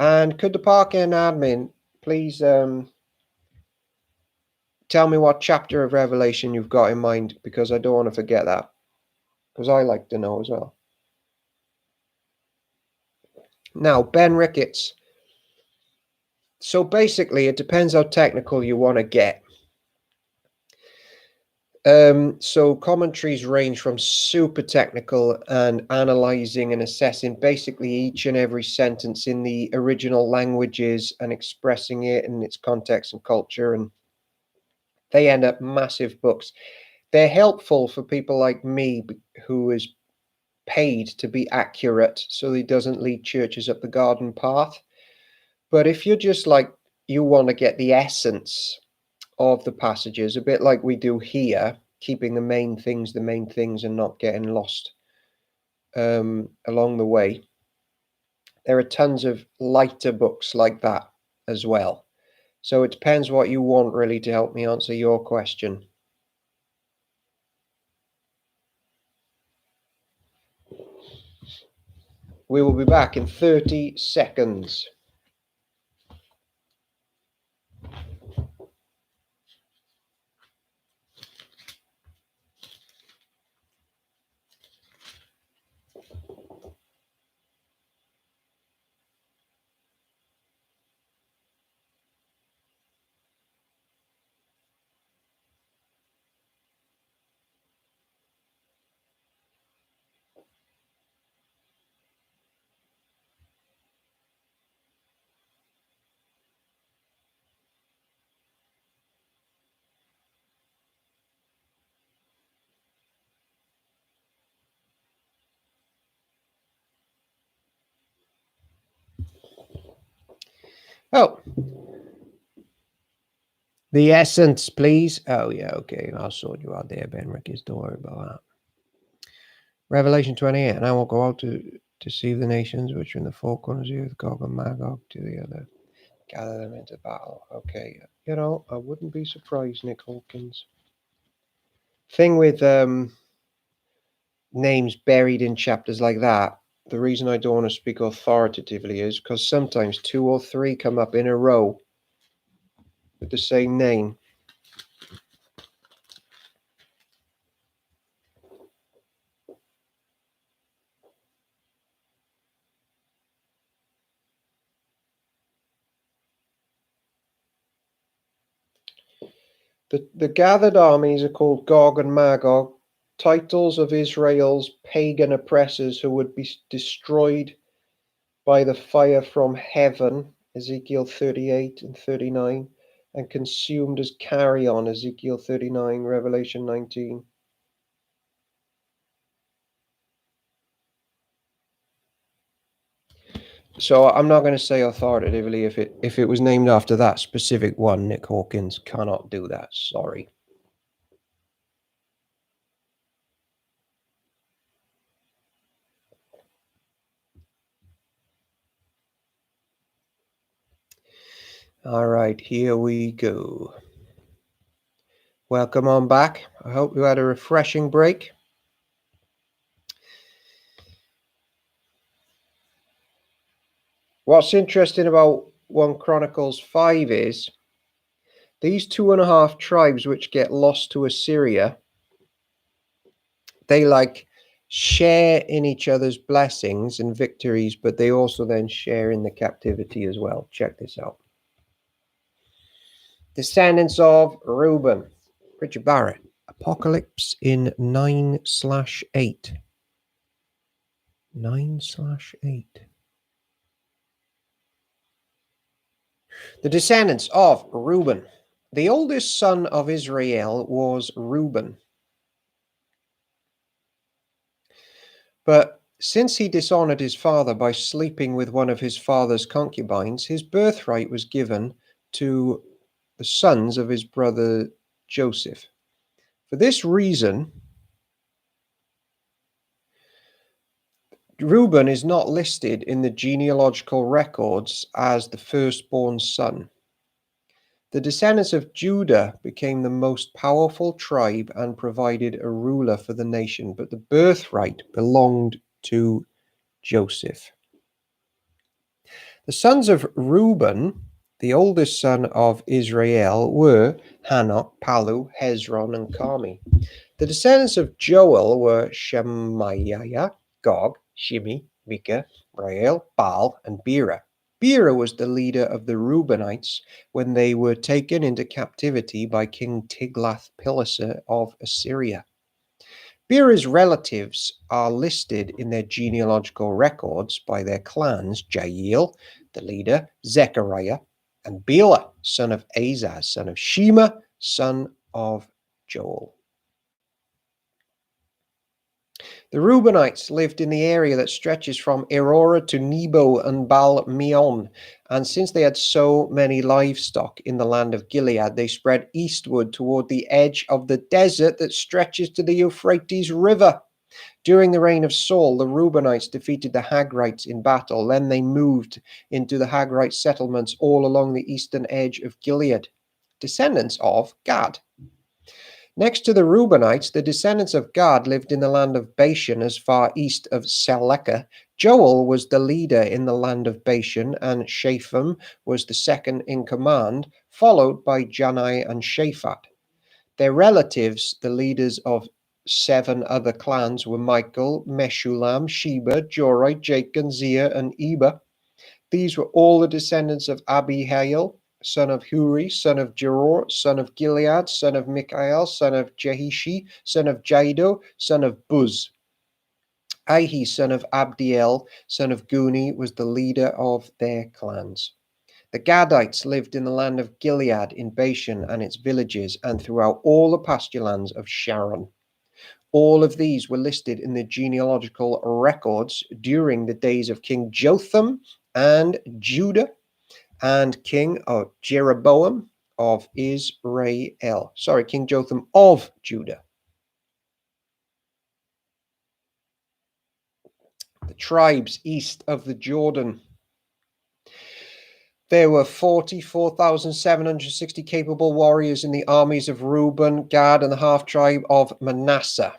And could the park-in admin please tell me what chapter of Revelation you've got in mind, because I don't want to forget that, because I like to know as well. Now, Ben Ricketts. So basically, it depends how technical you want to get. So commentaries range from super technical and analyzing and assessing basically each and every sentence in the original languages and expressing it in its context and culture, and they end up massive books. They're helpful for people like me who is paid to be accurate so he doesn't lead churches up the garden path. But if you're just like, you want to get the essence of the passages, a bit like we do here, keeping the main things and not getting lost along the way, there are tons of lighter books like that as well. So it depends what you want really to help me answer your question. We will be back in 30 seconds. Oh, the essence, please. Oh, yeah, okay. I'll sort you out there, Ben Ricketts. Don't worry about that. Revelation 28. And I will go out to deceive the nations which are in the four corners of the earth, Gog and Magog, to the other, gather them into battle. Okay. You know, I wouldn't be surprised, Nick Hawkins. Thing with names buried in chapters like that, the reason I don't want to speak authoritatively is because sometimes 2 or 3 come up in a row with the same name. The gathered armies are called Gog and Magog, titles of Israel's pagan oppressors who would be destroyed by the fire from heaven, Ezekiel 38 and 39, and consumed as carrion, Ezekiel 39, Revelation 19. So I'm not going to say authoritatively if it was named after that specific one. Nick Hawkins cannot do that. Sorry. All right, here we go. Welcome on back. I hope you had a refreshing break. What's interesting about 1 Chronicles 5 is these 2.5 tribes which get lost to Assyria, they share in each other's blessings and victories, but they also then share in the captivity as well. Check this out. Descendants of Reuben. Richard Barrett. Apocalypse in 9/8. 9/8. The descendants of Reuben. The oldest son of Israel was Reuben. But since he dishonored his father by sleeping with one of his father's concubines, his birthright was given to the sons of his brother Joseph. For this reason, Reuben is not listed in the genealogical records as the firstborn son. The descendants of Judah became the most powerful tribe and provided a ruler for the nation, but the birthright belonged to Joseph. The sons of Reuben, the oldest son of Israel, were Hanok, Palu, Hezron, and Carmi. The descendants of Joel were Shemaiah, Gog, Shimi, Micah, Rael, Baal, and Bera. Bera was the leader of the Reubenites when they were taken into captivity by King Tiglath-Pileser of Assyria. Bera's relatives are listed in their genealogical records by their clans: Jael, the leader, Zechariah, and Bela, son of Azaz, son of Shema, son of Joel. The Reubenites lived in the area that stretches from Aurora to Nebo and Baal-meon, and since they had so many livestock in the land of Gilead, they spread eastward toward the edge of the desert that stretches to the Euphrates River. During the reign of Saul, the Reubenites defeated the Hagrites in battle. Then they moved into the Hagrite settlements all along the eastern edge of Gilead. Descendants of Gad. Next to the Reubenites, the descendants of Gad lived in the land of Bashan as far east of Selekah. Joel was the leader in the land of Bashan, and Shapham was the second in command, followed by Janai and Shaphat. Their relatives, the leaders of 7 other clans, were Michael, Meshulam, Sheba, Jorai, Jachin, Zia, and Eber. These were all the descendants of Abihail, son of Huri, son of Jeror, son of Gilead, son of Michael, son of Jehishi, son of Jaido, son of Buz. Ahi, son of Abdiel, son of Guni, was the leader of their clans. The Gadites lived in the land of Gilead, in Bashan and its villages, and throughout all the pasture lands of Sharon. All of these were listed in the genealogical records during the days of King Jotham and Judah and King Jeroboam of Israel. Sorry, King Jotham of Judah. The tribes east of the Jordan. There were 44,760 capable warriors in the armies of Reuben, Gad, and the half-tribe of Manasseh.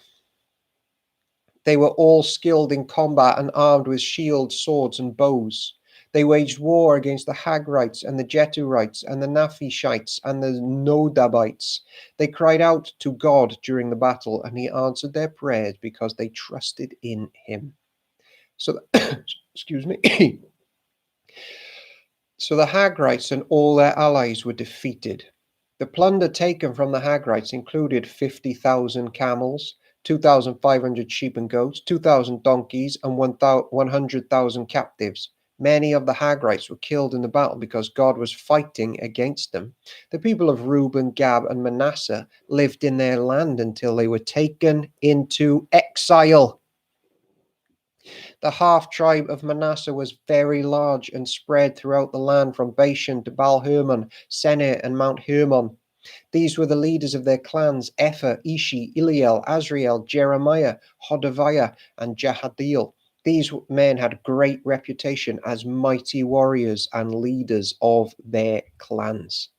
They were all skilled in combat and armed with shields, swords, and bows. They waged war against the Hagrites and the Jeturites and the Naphishites and the Nodabites. They cried out to God during the battle, and he answered their prayers because they trusted in him. So, excuse me. So the Hagrites and all their allies were defeated. The plunder taken from the Hagrites included 50,000 camels, 2,500 sheep and goats, 2,000 donkeys, and 100,000 captives. Many of the Hagrites were killed in the battle because God was fighting against them. The people of Reuben, Gad, and Manasseh lived in their land until they were taken into exile. The half-tribe of Manasseh was very large and spread throughout the land from Bashan to Baal-Hermon, Senir, and Mount Hermon. These were the leaders of their clans: Epher, Ishi, Eliel, Azriel, Jeremiah, Hodaviah, and Jahadiel. These men had great reputation as mighty warriors and leaders of their clans.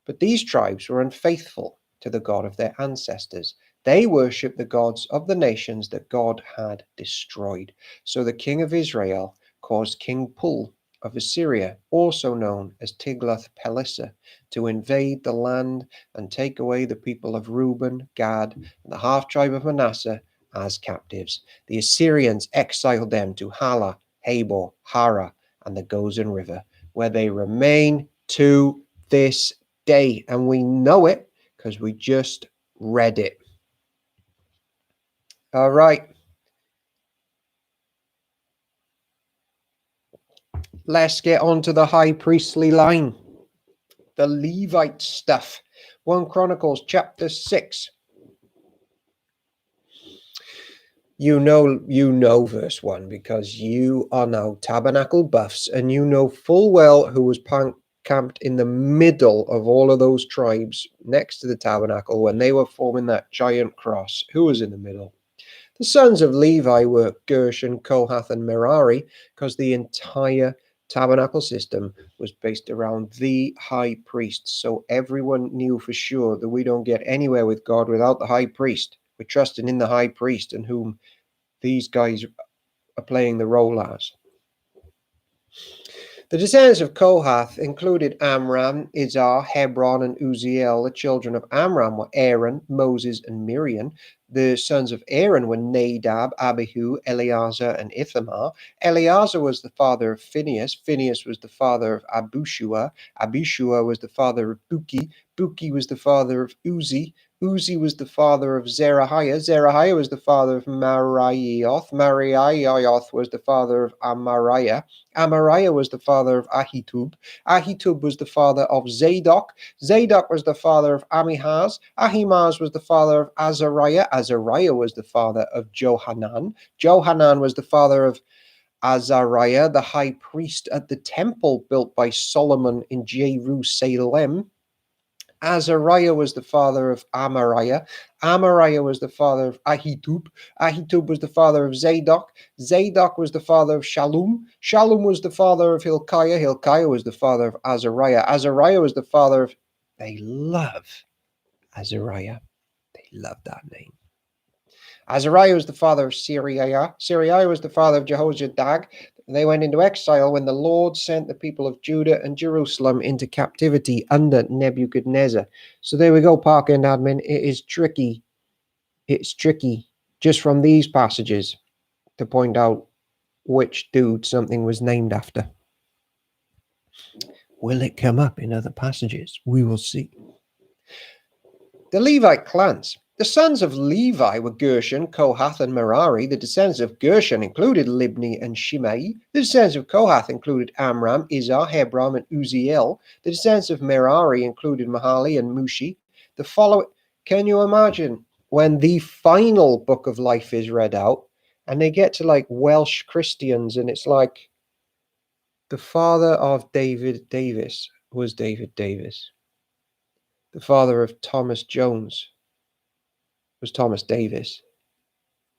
But these tribes were unfaithful to the God of their ancestors. They worshipped the gods of the nations that God had destroyed. So the king of Israel caused King Pul of Assyria, also known as Tiglath-Pileser, to invade the land and take away the people of Reuben, Gad, and the half-tribe of Manasseh as captives. The Assyrians exiled them to Hala, Habor, Hara, and the Gozan River, where they remain to this day, and we know it because we just read it. All right, let's get on to the high priestly line, the Levite stuff. 1 Chronicles chapter 6. You know verse 1 because you are now tabernacle buffs, and you know full well who was camped in the middle of all of those tribes next to the tabernacle when they were forming that giant cross. Who was in the middle? The sons of Levi were Gershon, Kohath, and Merari, because the entire tabernacle system was based around the high priest. So everyone knew for sure that we don't get anywhere with God without the high priest. We're trusting in the high priest, and whom these guys are playing the role as. The descendants of Kohath included Amram, Izhar, Hebron, and Uzziel. The children of Amram were Aaron, Moses, and Miriam. The sons of Aaron were Nadab, Abihu, Eleazar, and Ithamar. Eleazar was the father of Phinehas. Phinehas was the father of Abishua. Abishua was the father of Buki. Buki was the father of Uzi. Uzi was the father of Zerahiah. Zerahiah was the father of Marioth. Marioth was the father of Amariah. Amariah was the father of Ahitub. Ahitub was the father of Zadok. Zadok was the father of Amihaz. Ahimaaz was the father of Azariah. Azariah was the father of Johanan. Johanan was the father of Azariah, the high priest at the temple built by Solomon in Jerusalem. Azariah was the father of Amariah. Amariah was the father of Ahitub. Ahitub was the father of Zadok. Zadok was the father of Shallum. Shallum was the father of Hilkiah. Hilkiah was the father of Azariah. Azariah was the father of... They love Azariah. They love that name. Azariah was the father of Syriah. Syriah was the father of Jehozadak. They went into exile when the Lord sent the people of Judah and Jerusalem into captivity under Nebuchadnezzar. So there we go, Parker and admin. It is tricky. It's tricky just from these passages to point out which dude something was named after. Will it come up in other passages? We will see. The Levite clans. The sons of Levi were Gershon, Kohath, and Merari. The descendants of Gershon included Libni and Shimei. The descendants of Kohath included Amram, Izhar, Hebron, and Uzziel. The descendants of Merari included Mahali and Mushi. Can you imagine when the final book of life is read out and they get to like Welsh Christians and it's like the father of David Davis was David Davis. The father of Thomas Jones was Thomas Davis.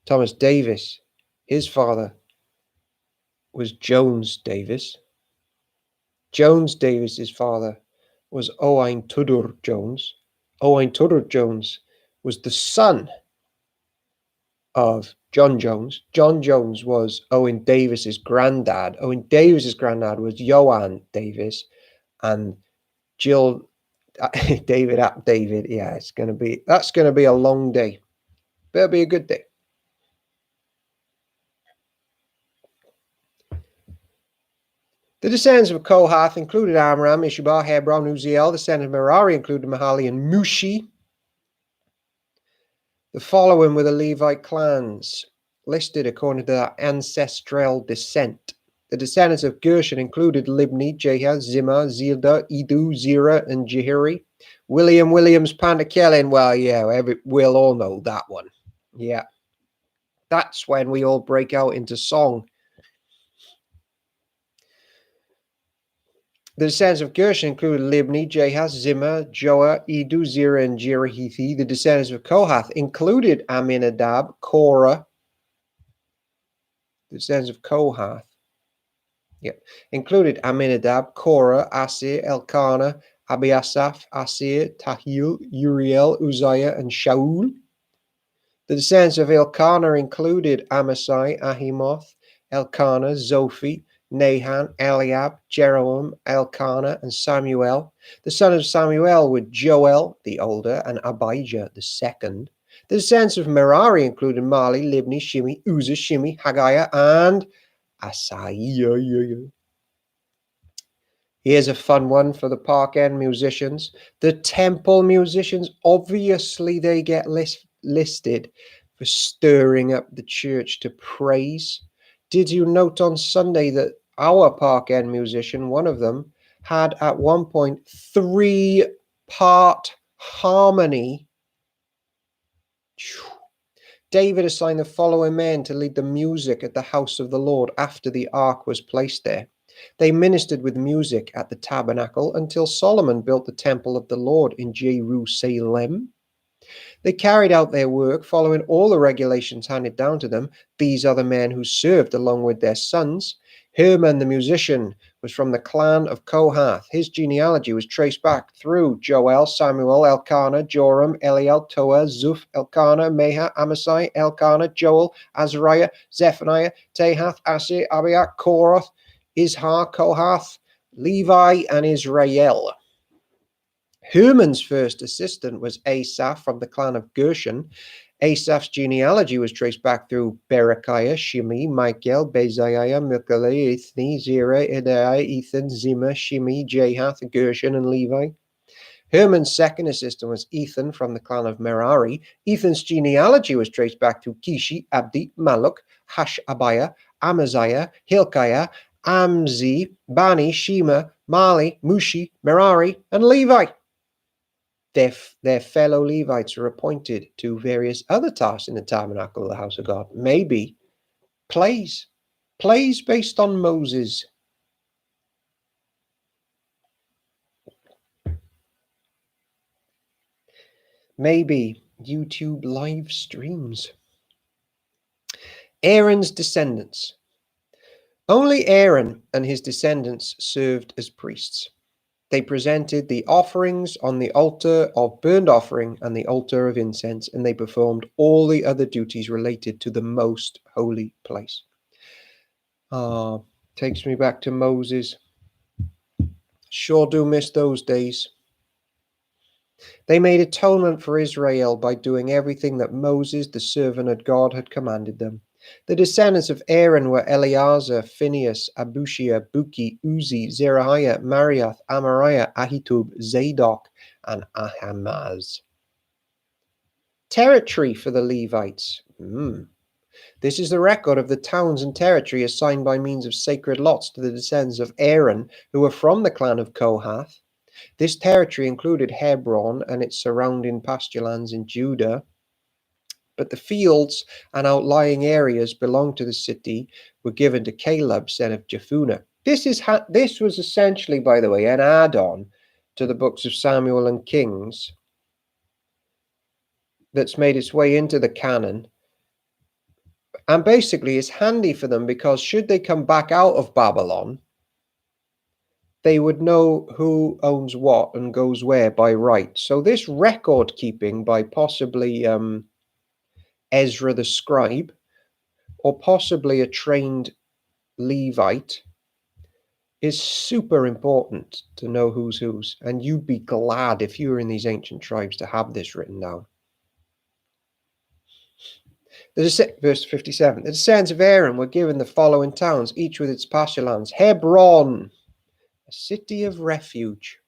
Thomas Davis, his father was Jones Davis. Jones Davis's father was Owain Tudur Jones. Owain Tudur Jones was the son of John Jones. John Jones was Owen Davis's granddad. Owen Davis's granddad was Johan Davis, and Jill David. Yeah, that's gonna be a long day, but it'll be a good day. The descendants of Kohath included Amram, Ishbah, Hebron, Uziel. The descendants of Merari included Mahali and Mushi. The following were the Levite clans, listed according to their ancestral descent. The descendants of Gershon included Libni, Jeha, Zimah, Zilda, Edu, Zerah, and Jehiri. William Williams Pantakellin. Well, yeah, we'll all know that one. Yeah. That's when we all break out into song. The descendants of Gershon included Libni, Jehaz, Zimah, Joah, Edu, Zerah, and Jerihithi. The descendants of Kohath included Aminadab, Korah. The descendants of Kohath included Aminadab, Korah, Asir, Elkanah, Abiasaph, Asir, Tahil, Uriel, Uzziah, and Shaul. The descendants of Elkanah included Amasai, Ahimoth, Elkanah, Zophi, Nahan, Eliab, Jeroham, Elkanah, and Samuel. The sons of Samuel were Joel, the older, and Abijah, the second. The descendants of Merari included Mali, Libni, Shimi, Uzzah, Shimi, Haggiah, and Asaiah. Here's a fun one for the Park End musicians. The temple musicians, obviously they get listed for stirring up the church to praise. Did you note on Sunday that our Park End musician, one of them, had at one point 3-part harmony? David assigned the following men to lead the music at the house of the Lord after the ark was placed there. They ministered with music at the tabernacle until Solomon built the temple of the Lord in Jerusalem. They carried out their work following all the regulations handed down to them. These are the men who served along with their sons. Herman the musician was from the clan of Kohath. His genealogy was traced back through Joel, Samuel, Elkanah, Joram, Eliel, Toah, Zuph, Elkanah, Meha, Amasai, Elkanah, Joel, Azariah, Zephaniah, Tehath, Asir, Abiah, Korath, Izhar, Kohath, Levi, and Israel. Herman's first assistant was Asaph from the clan of Gershon. Asaph's genealogy was traced back through Berechiah, Shimi, Michael, Bezaiah, Michaeli, Ithni, Zerah, Idai, Ethan, Zimah, Shimi, Jahath, Gershon, and Levi. Herman's second assistant was Ethan from the clan of Merari. Ethan's genealogy was traced back to Kishi, Abdi, Maluk, Hashabiah, Amaziah, Hilkiah, Amzi, Bani, Shema, Mali, Mushi, Merari, and Levi. Their fellow Levites are appointed to various other tasks in the tabernacle of the house of God. Maybe plays based on Moses. Maybe YouTube live streams. Aaron's descendants. Only Aaron and his descendants served as priests. They presented the offerings on the altar of burnt offering and the altar of incense, and they performed all the other duties related to the most holy place. Takes me back to Moses. Sure do miss those days. They made atonement for Israel by doing everything that Moses, the servant of God, had commanded them. The descendants of Aaron were Eleazar, Phinehas, Abushia, Buki, Uzi, Zerahiah, Marioth, Amariah, Ahitub, Zadok, and Ahimaaz. Territory for the Levites. This is the record of the towns and territory assigned by means of sacred lots to the descendants of Aaron, who were from the clan of Kohath. This territory included Hebron and its surrounding pasturelands in Judah, but the fields and outlying areas belonged to the city were given to Caleb, son of Jephunneh. This was essentially, by the way, an add-on to the books of Samuel and Kings that's made its way into the canon. And basically, it's handy for them because should they come back out of Babylon, they would know who owns what and goes where by right. So this record keeping by possibly Ezra the scribe, or possibly a trained Levite, is super important to know who's whose. And you'd be glad if you were in these ancient tribes to have this written down. Verse 57. The descendants of Aaron were given the following towns, each with its pasture lands. Hebron, a city of refuge.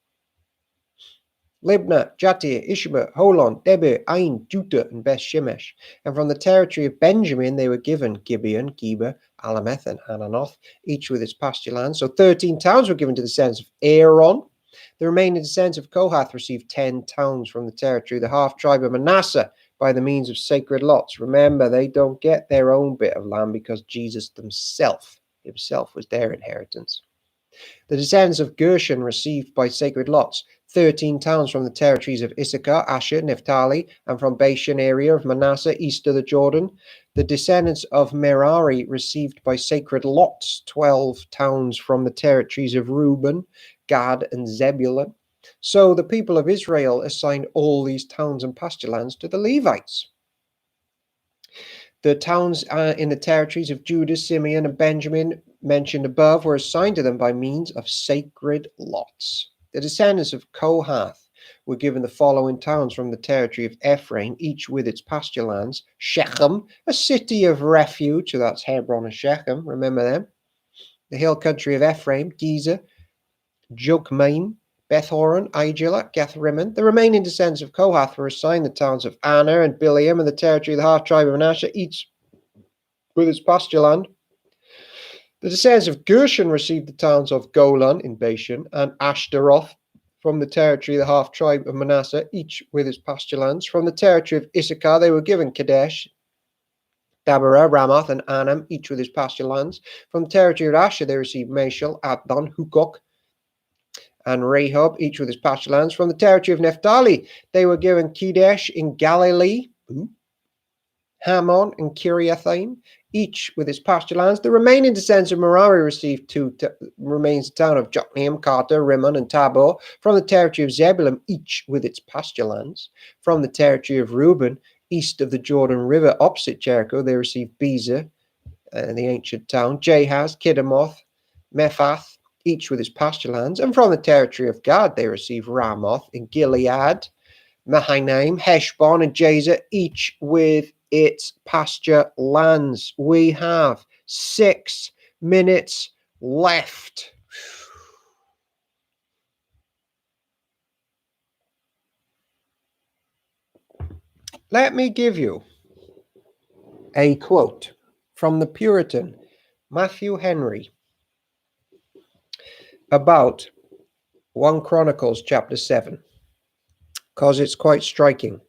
Libnah, Jatir, Ishba, Holon, Debir, Ain, Judah, and Beth Shemesh. And from the territory of Benjamin they were given Gibeon, Geba, Alameth, and Ananoth, each with its pasture lands. So 13 towns were given to the descendants of Aaron. The remaining descendants of Kohath received 10 towns from the territory of the half-tribe of Manasseh by the means of sacred lots. Remember, they don't get their own bit of land because Jesus himself was their inheritance. The descendants of Gershon received by sacred lots 13 towns from the territories of Issachar, Asher, Naphtali, and from Bashan area of Manasseh east of the Jordan. The descendants of Merari received by sacred lots 12 towns from the territories of Reuben, Gad, and Zebulun. So the people of Israel assigned all these towns and pasture lands to the Levites. The towns in the territories of Judah, Simeon, and Benjamin mentioned above were assigned to them by means of sacred lots. The descendants of Kohath were given the following towns from the territory of Ephraim, each with its pasture lands. Shechem, a city of refuge, so that's Hebron and Shechem, remember them. The hill country of Ephraim, Gezer, Jokmeam, Beth-horon, Aijalon, Gath-rimmon. The remaining descendants of Kohath were assigned the towns of Anna and Bileam and the territory of the half-tribe of Manasseh, each with its pasture land. The descendants of Gershon received the towns of Golan in Bashan and Ashtaroth from the territory of the half-tribe of Manasseh, each with its pasture lands. From the territory of Issachar they were given Kadesh, Dabarah, Ramoth, and Anam, each with its pasture lands. From the territory of Asher they received Mashal, Abdon, Hukok, and Rehob, each with its pasture lands. From the territory of Naphtali, they were given Kedesh in Galilee, Hammon and Kiriathaim, each with its pasture lands. The remaining descendants of Merari received remains the town of Jokneam, Carter, Rimmon, and Tabor. From the territory of Zebulun, each with its pasture lands. From the territory of Reuben, east of the Jordan River, opposite Jericho, they received Bezer, the ancient town, Jahaz, Kiddemoth, Mephath, each with its pasture lands. And from the territory of Gad, they received Ramoth in Gilead, Mahanaim, Heshbon, and Jazer, each with its pasture lands. We have 6 minutes left. Let me give you a quote from the Puritan Matthew Henry about 1 Chronicles chapter 7, because it's quite striking.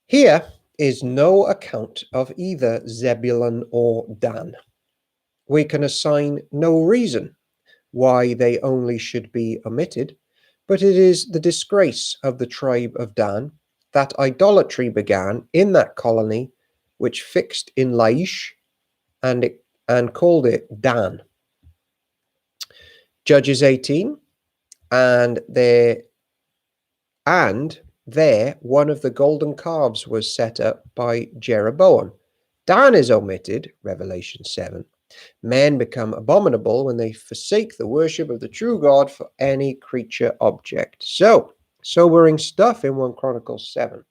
Here is no account of either Zebulun or Dan. We can assign no reason why they only should be omitted, but it is the disgrace of the tribe of Dan that idolatry began in that colony, which fixed in Laish and called it Dan. Judges 18, and there one of the golden calves was set up by Jeroboam. Dan is omitted, Revelation 7. Men become abominable when they forsake the worship of the true God for any creature object. So, sobering stuff in 1 Chronicles 7.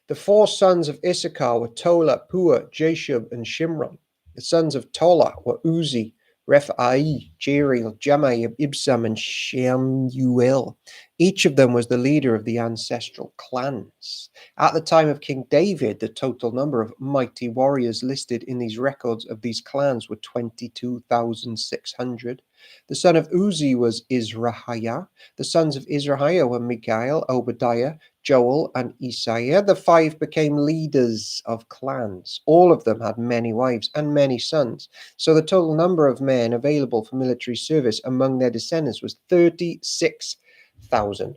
The 4 sons of Issachar were Tola, Pua, Jashub, and Shimron. The sons of Tola were Uzi, Rephai, Jeriel, Jamai, Ibsam, and Shemuel. Each of them was the leader of the ancestral clans. At the time of King David, the total number of mighty warriors listed in these records of these clans were 22,600. The son of Uzi was Izrahiah. The sons of Izrahiah were Mikael, Obadiah, Joel, and Isaiah. The 5 became leaders of clans. All of them had many wives and many sons. So the total number of men available for military service among their descendants was 36,000.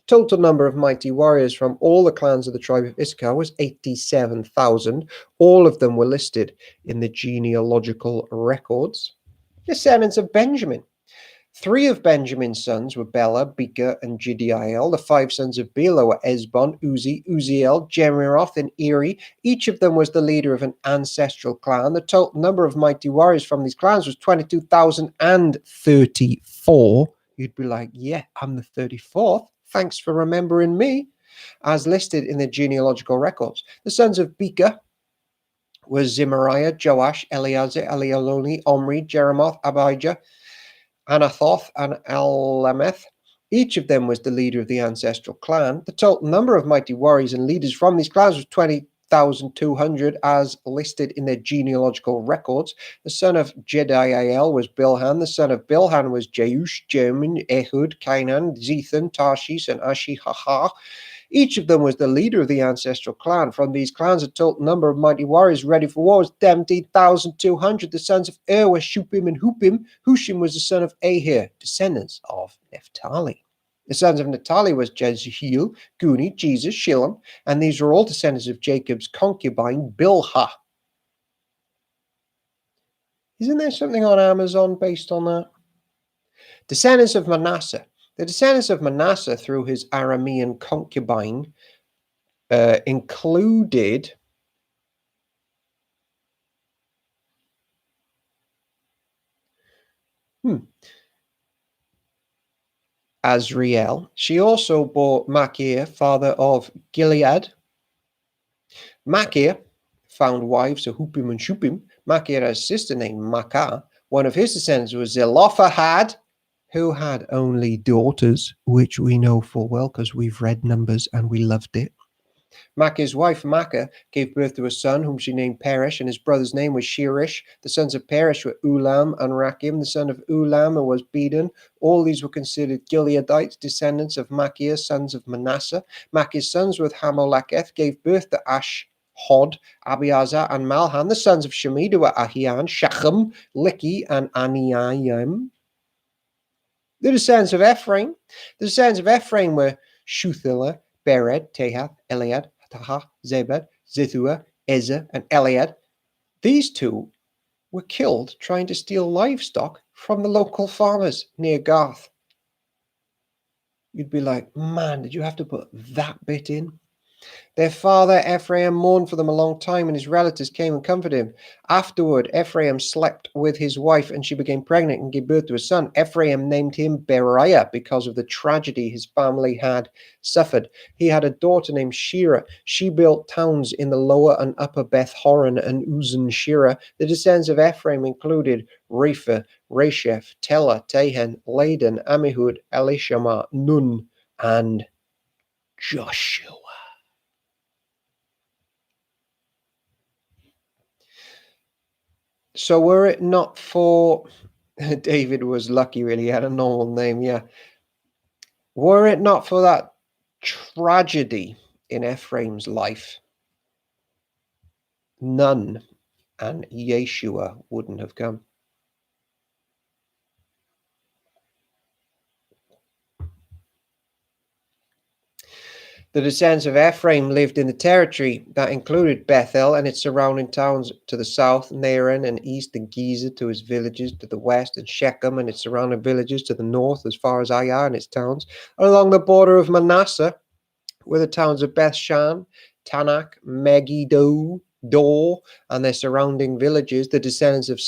Total number of mighty warriors from all the clans of the tribe of Issachar was 87,000. All of them were listed in the genealogical records. Descendants of Benjamin. 3 of Benjamin's sons were Bela, Becher, and Jediael. The 5 sons of Bela were Esbon, Uzi, Uziel, Jemiroth, and Eri. Each of them was the leader of an ancestral clan. The total number of mighty warriors from these clans was 22,034. You'd be like, yeah, I'm the 34th. Thanks for remembering me. as listed in their genealogical records. The sons of Beka were Zemariah, Joash, Eleazar, Elieloni, Omri, Jeremoth, Abijah, Anathoth, and Elameth. Each of them was the leader of the ancestral clan. The total number of mighty warriors and leaders from these clans was 20,200 as listed in their genealogical records. The son of Jediael was Bilhan. The son of Bilhan was Jeush, Jermin, Ehud, Cainan, Zethan, Tarshish, and Ashihah. Each of them was the leader of the ancestral clan. From these clans, a total number of mighty warriors ready for war was 17,200. The sons of were Shupim and Hupim. Hushim was the son of Ahir, descendants of Naphtali. The sons of Naphtali was Jeziel, Guni, Jesus, Shilom, and these were all descendants of Jacob's concubine, Bilhah. Isn't there something on Amazon based on that? Descendants of Manasseh. The descendants of Manasseh through his Aramean concubine included Azriel. She also bore Machir, father of Gilead. Machir found wives of Hupim and Shupim. Machir had a sister named Makah. One of his descendants was Zelophehad, who had only daughters, which we know full well because we've read Numbers and we loved it. Machir's wife, Makkah, gave birth to a son whom she named Peresh, and his brother's name was Shirish. The sons of Peresh were Ulam and Rakim. The son of Ulam was Bedan. All these were considered Gileadites, descendants of Machir, sons of Manasseh. Machir's sons with Hamoleketh gave birth to Hod, Abiazar, and Malhan. The sons of Shemida were Ahian, Shechem, Liki, and Aniayim. The descendants of Ephraim. The descendants of Ephraim were Shuthelah, Bered, Tehath, Eliad, Taha, Zebed, Zithua, Ezer, and Eliad. These two were killed trying to steal livestock from the local farmers near Gath. You'd be like, man, did you have to put that bit in? Their father Ephraim mourned for them a long time, and his relatives came and comforted him. Afterward, Ephraim slept with his wife, and she became pregnant and gave birth to a son. Ephraim named him Beriah because of the tragedy his family had suffered. He had a daughter named Shira. She built towns in the lower and upper Beth Horon and Uzan Shira. The descendants of Ephraim included Repha, Resheph, Tela, Tahan, Ladan, Amihud, Elishama, Nun, and Joshua. So were it not for David was lucky, really, he had a normal name, yeah. Were it not for that tragedy in Ephraim's life, Nun and Yeshua wouldn't have come. The descendants of Ephraim lived in the territory that included Bethel and its surrounding towns to the south, Naaran and east, and Gezer to its villages to the west, and Shechem and its surrounding villages to the north, as far as Aiah and its towns. Along the border of Manasseh were the towns of Bethshan, Tanakh, Megiddo, Dor, and their surrounding villages. The descendants of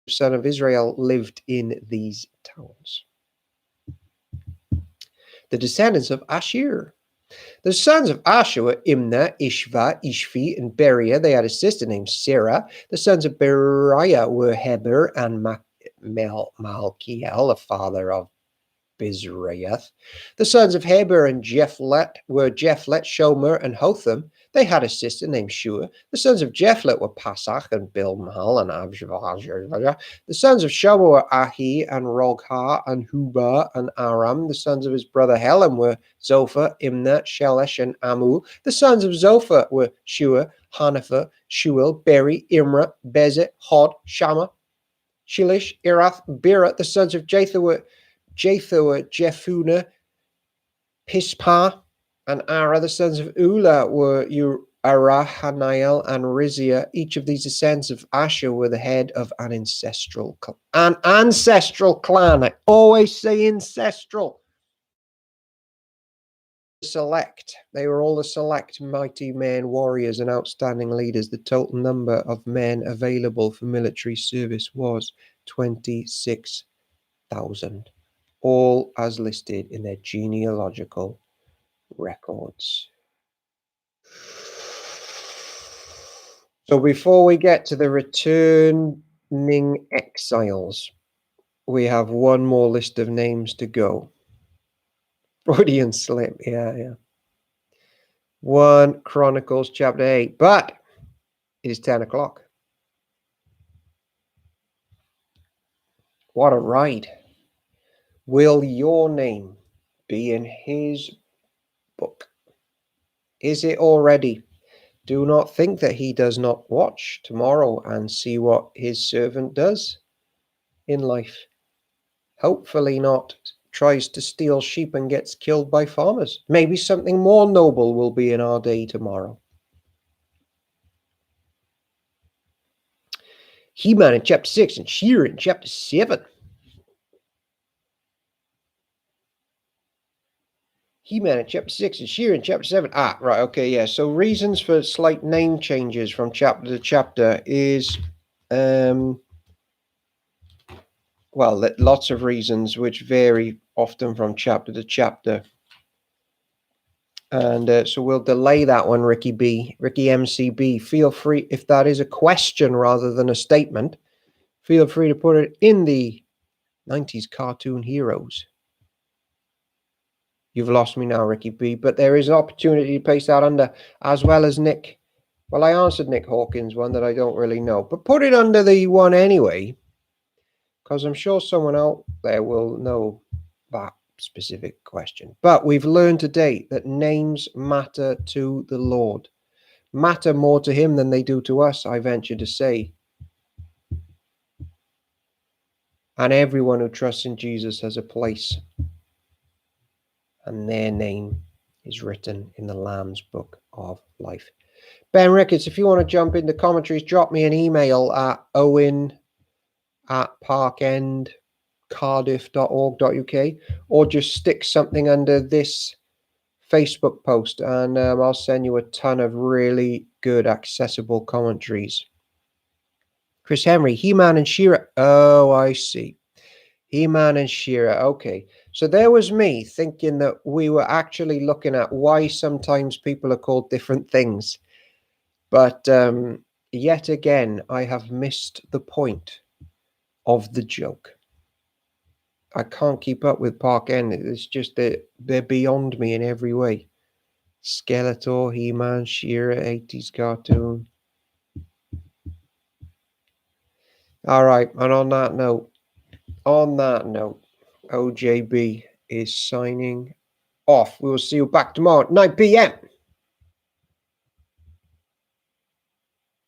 son of Israel lived in these towns. The descendants of Ashir. The sons of Asher were Imnah, Ishva, Ishvi, and Beriah. They had a sister named Sarah. The sons of Beriah were Heber and Malkiel, the father of Bizraeth. The sons of Heber and Jephlet were Jephlet, Shomer, and Hotham. They had a sister named Shua. The sons of Jephlet were Pasach and Bilmahal and Abjavah. The sons of Shomer were Ahi and Rogha and Hubah and Aram. The sons of his brother Helam were Zophah, Imnah, Shelesh, and Amu. The sons of Zophah were Shua, Hanaphah, Shuel, Beri, Imrah, Bezet, Hod, Shammah, Shilish, Irath, Bera. The sons of Jether were Jephunneh, Pispah, and Ara. The sons of Ulah were Arahanael and Rizia. Each of these descendants of Asher were the head of an ancestral clan. I always say ancestral. Select. They were all the select mighty men, warriors, and outstanding leaders. The total number of men available for military service was 26,000. All as listed in their genealogical records. So before we get to the returning exiles, we have one more list of names to go. Freudian slip, yeah. 1 Chronicles chapter 8, but it is 10 o'clock. What a ride. Will your name be in his book? Is it already? Do not think that he does not watch tomorrow and see what his servant does in life. Hopefully not tries to steal sheep and gets killed by farmers. Maybe something more noble will be in our day tomorrow. He-Man in chapter 6 and She-Ra in chapter 7. He-Man in chapter 6 and She-Ra in chapter 7. Ah, right, okay, yeah. So reasons for slight name changes from chapter to chapter is, well, lots of reasons which vary often from chapter to chapter. And so we'll delay that one, Ricky MCB. Feel free, if that is a question rather than a statement, feel free to put it in the 90s cartoon heroes. You've lost me now, Ricky B. But there is an opportunity to paste that under, as well as Nick. Well, I answered Nick Hawkins one that I don't really know, but put it under the one anyway, because I'm sure someone out there will know that specific question. But we've learned today that names matter to the Lord, matter more to him than they do to us, I venture to say. And everyone who trusts in Jesus has a place, and their name is written in the Lamb's Book of Life. Ben Ricketts, if you want to jump into commentaries, drop me an email at owen@parkendcardiff.org.uk, or just stick something under this Facebook post, and I'll send you a ton of really good accessible commentaries. Chris Henry, He-Man and She-Ra. Oh, I see. He-Man and She-Ra. Okay. So there was me thinking that we were actually looking at why sometimes people are called different things. But yet again, I have missed the point of the joke. I can't keep up with Park End. It's just that they're beyond me in every way. Skeletor, He-Man, She-Ra, 80s cartoon. All right, and on that note, OJB is signing off. We will see you back tomorrow at 9 p.m.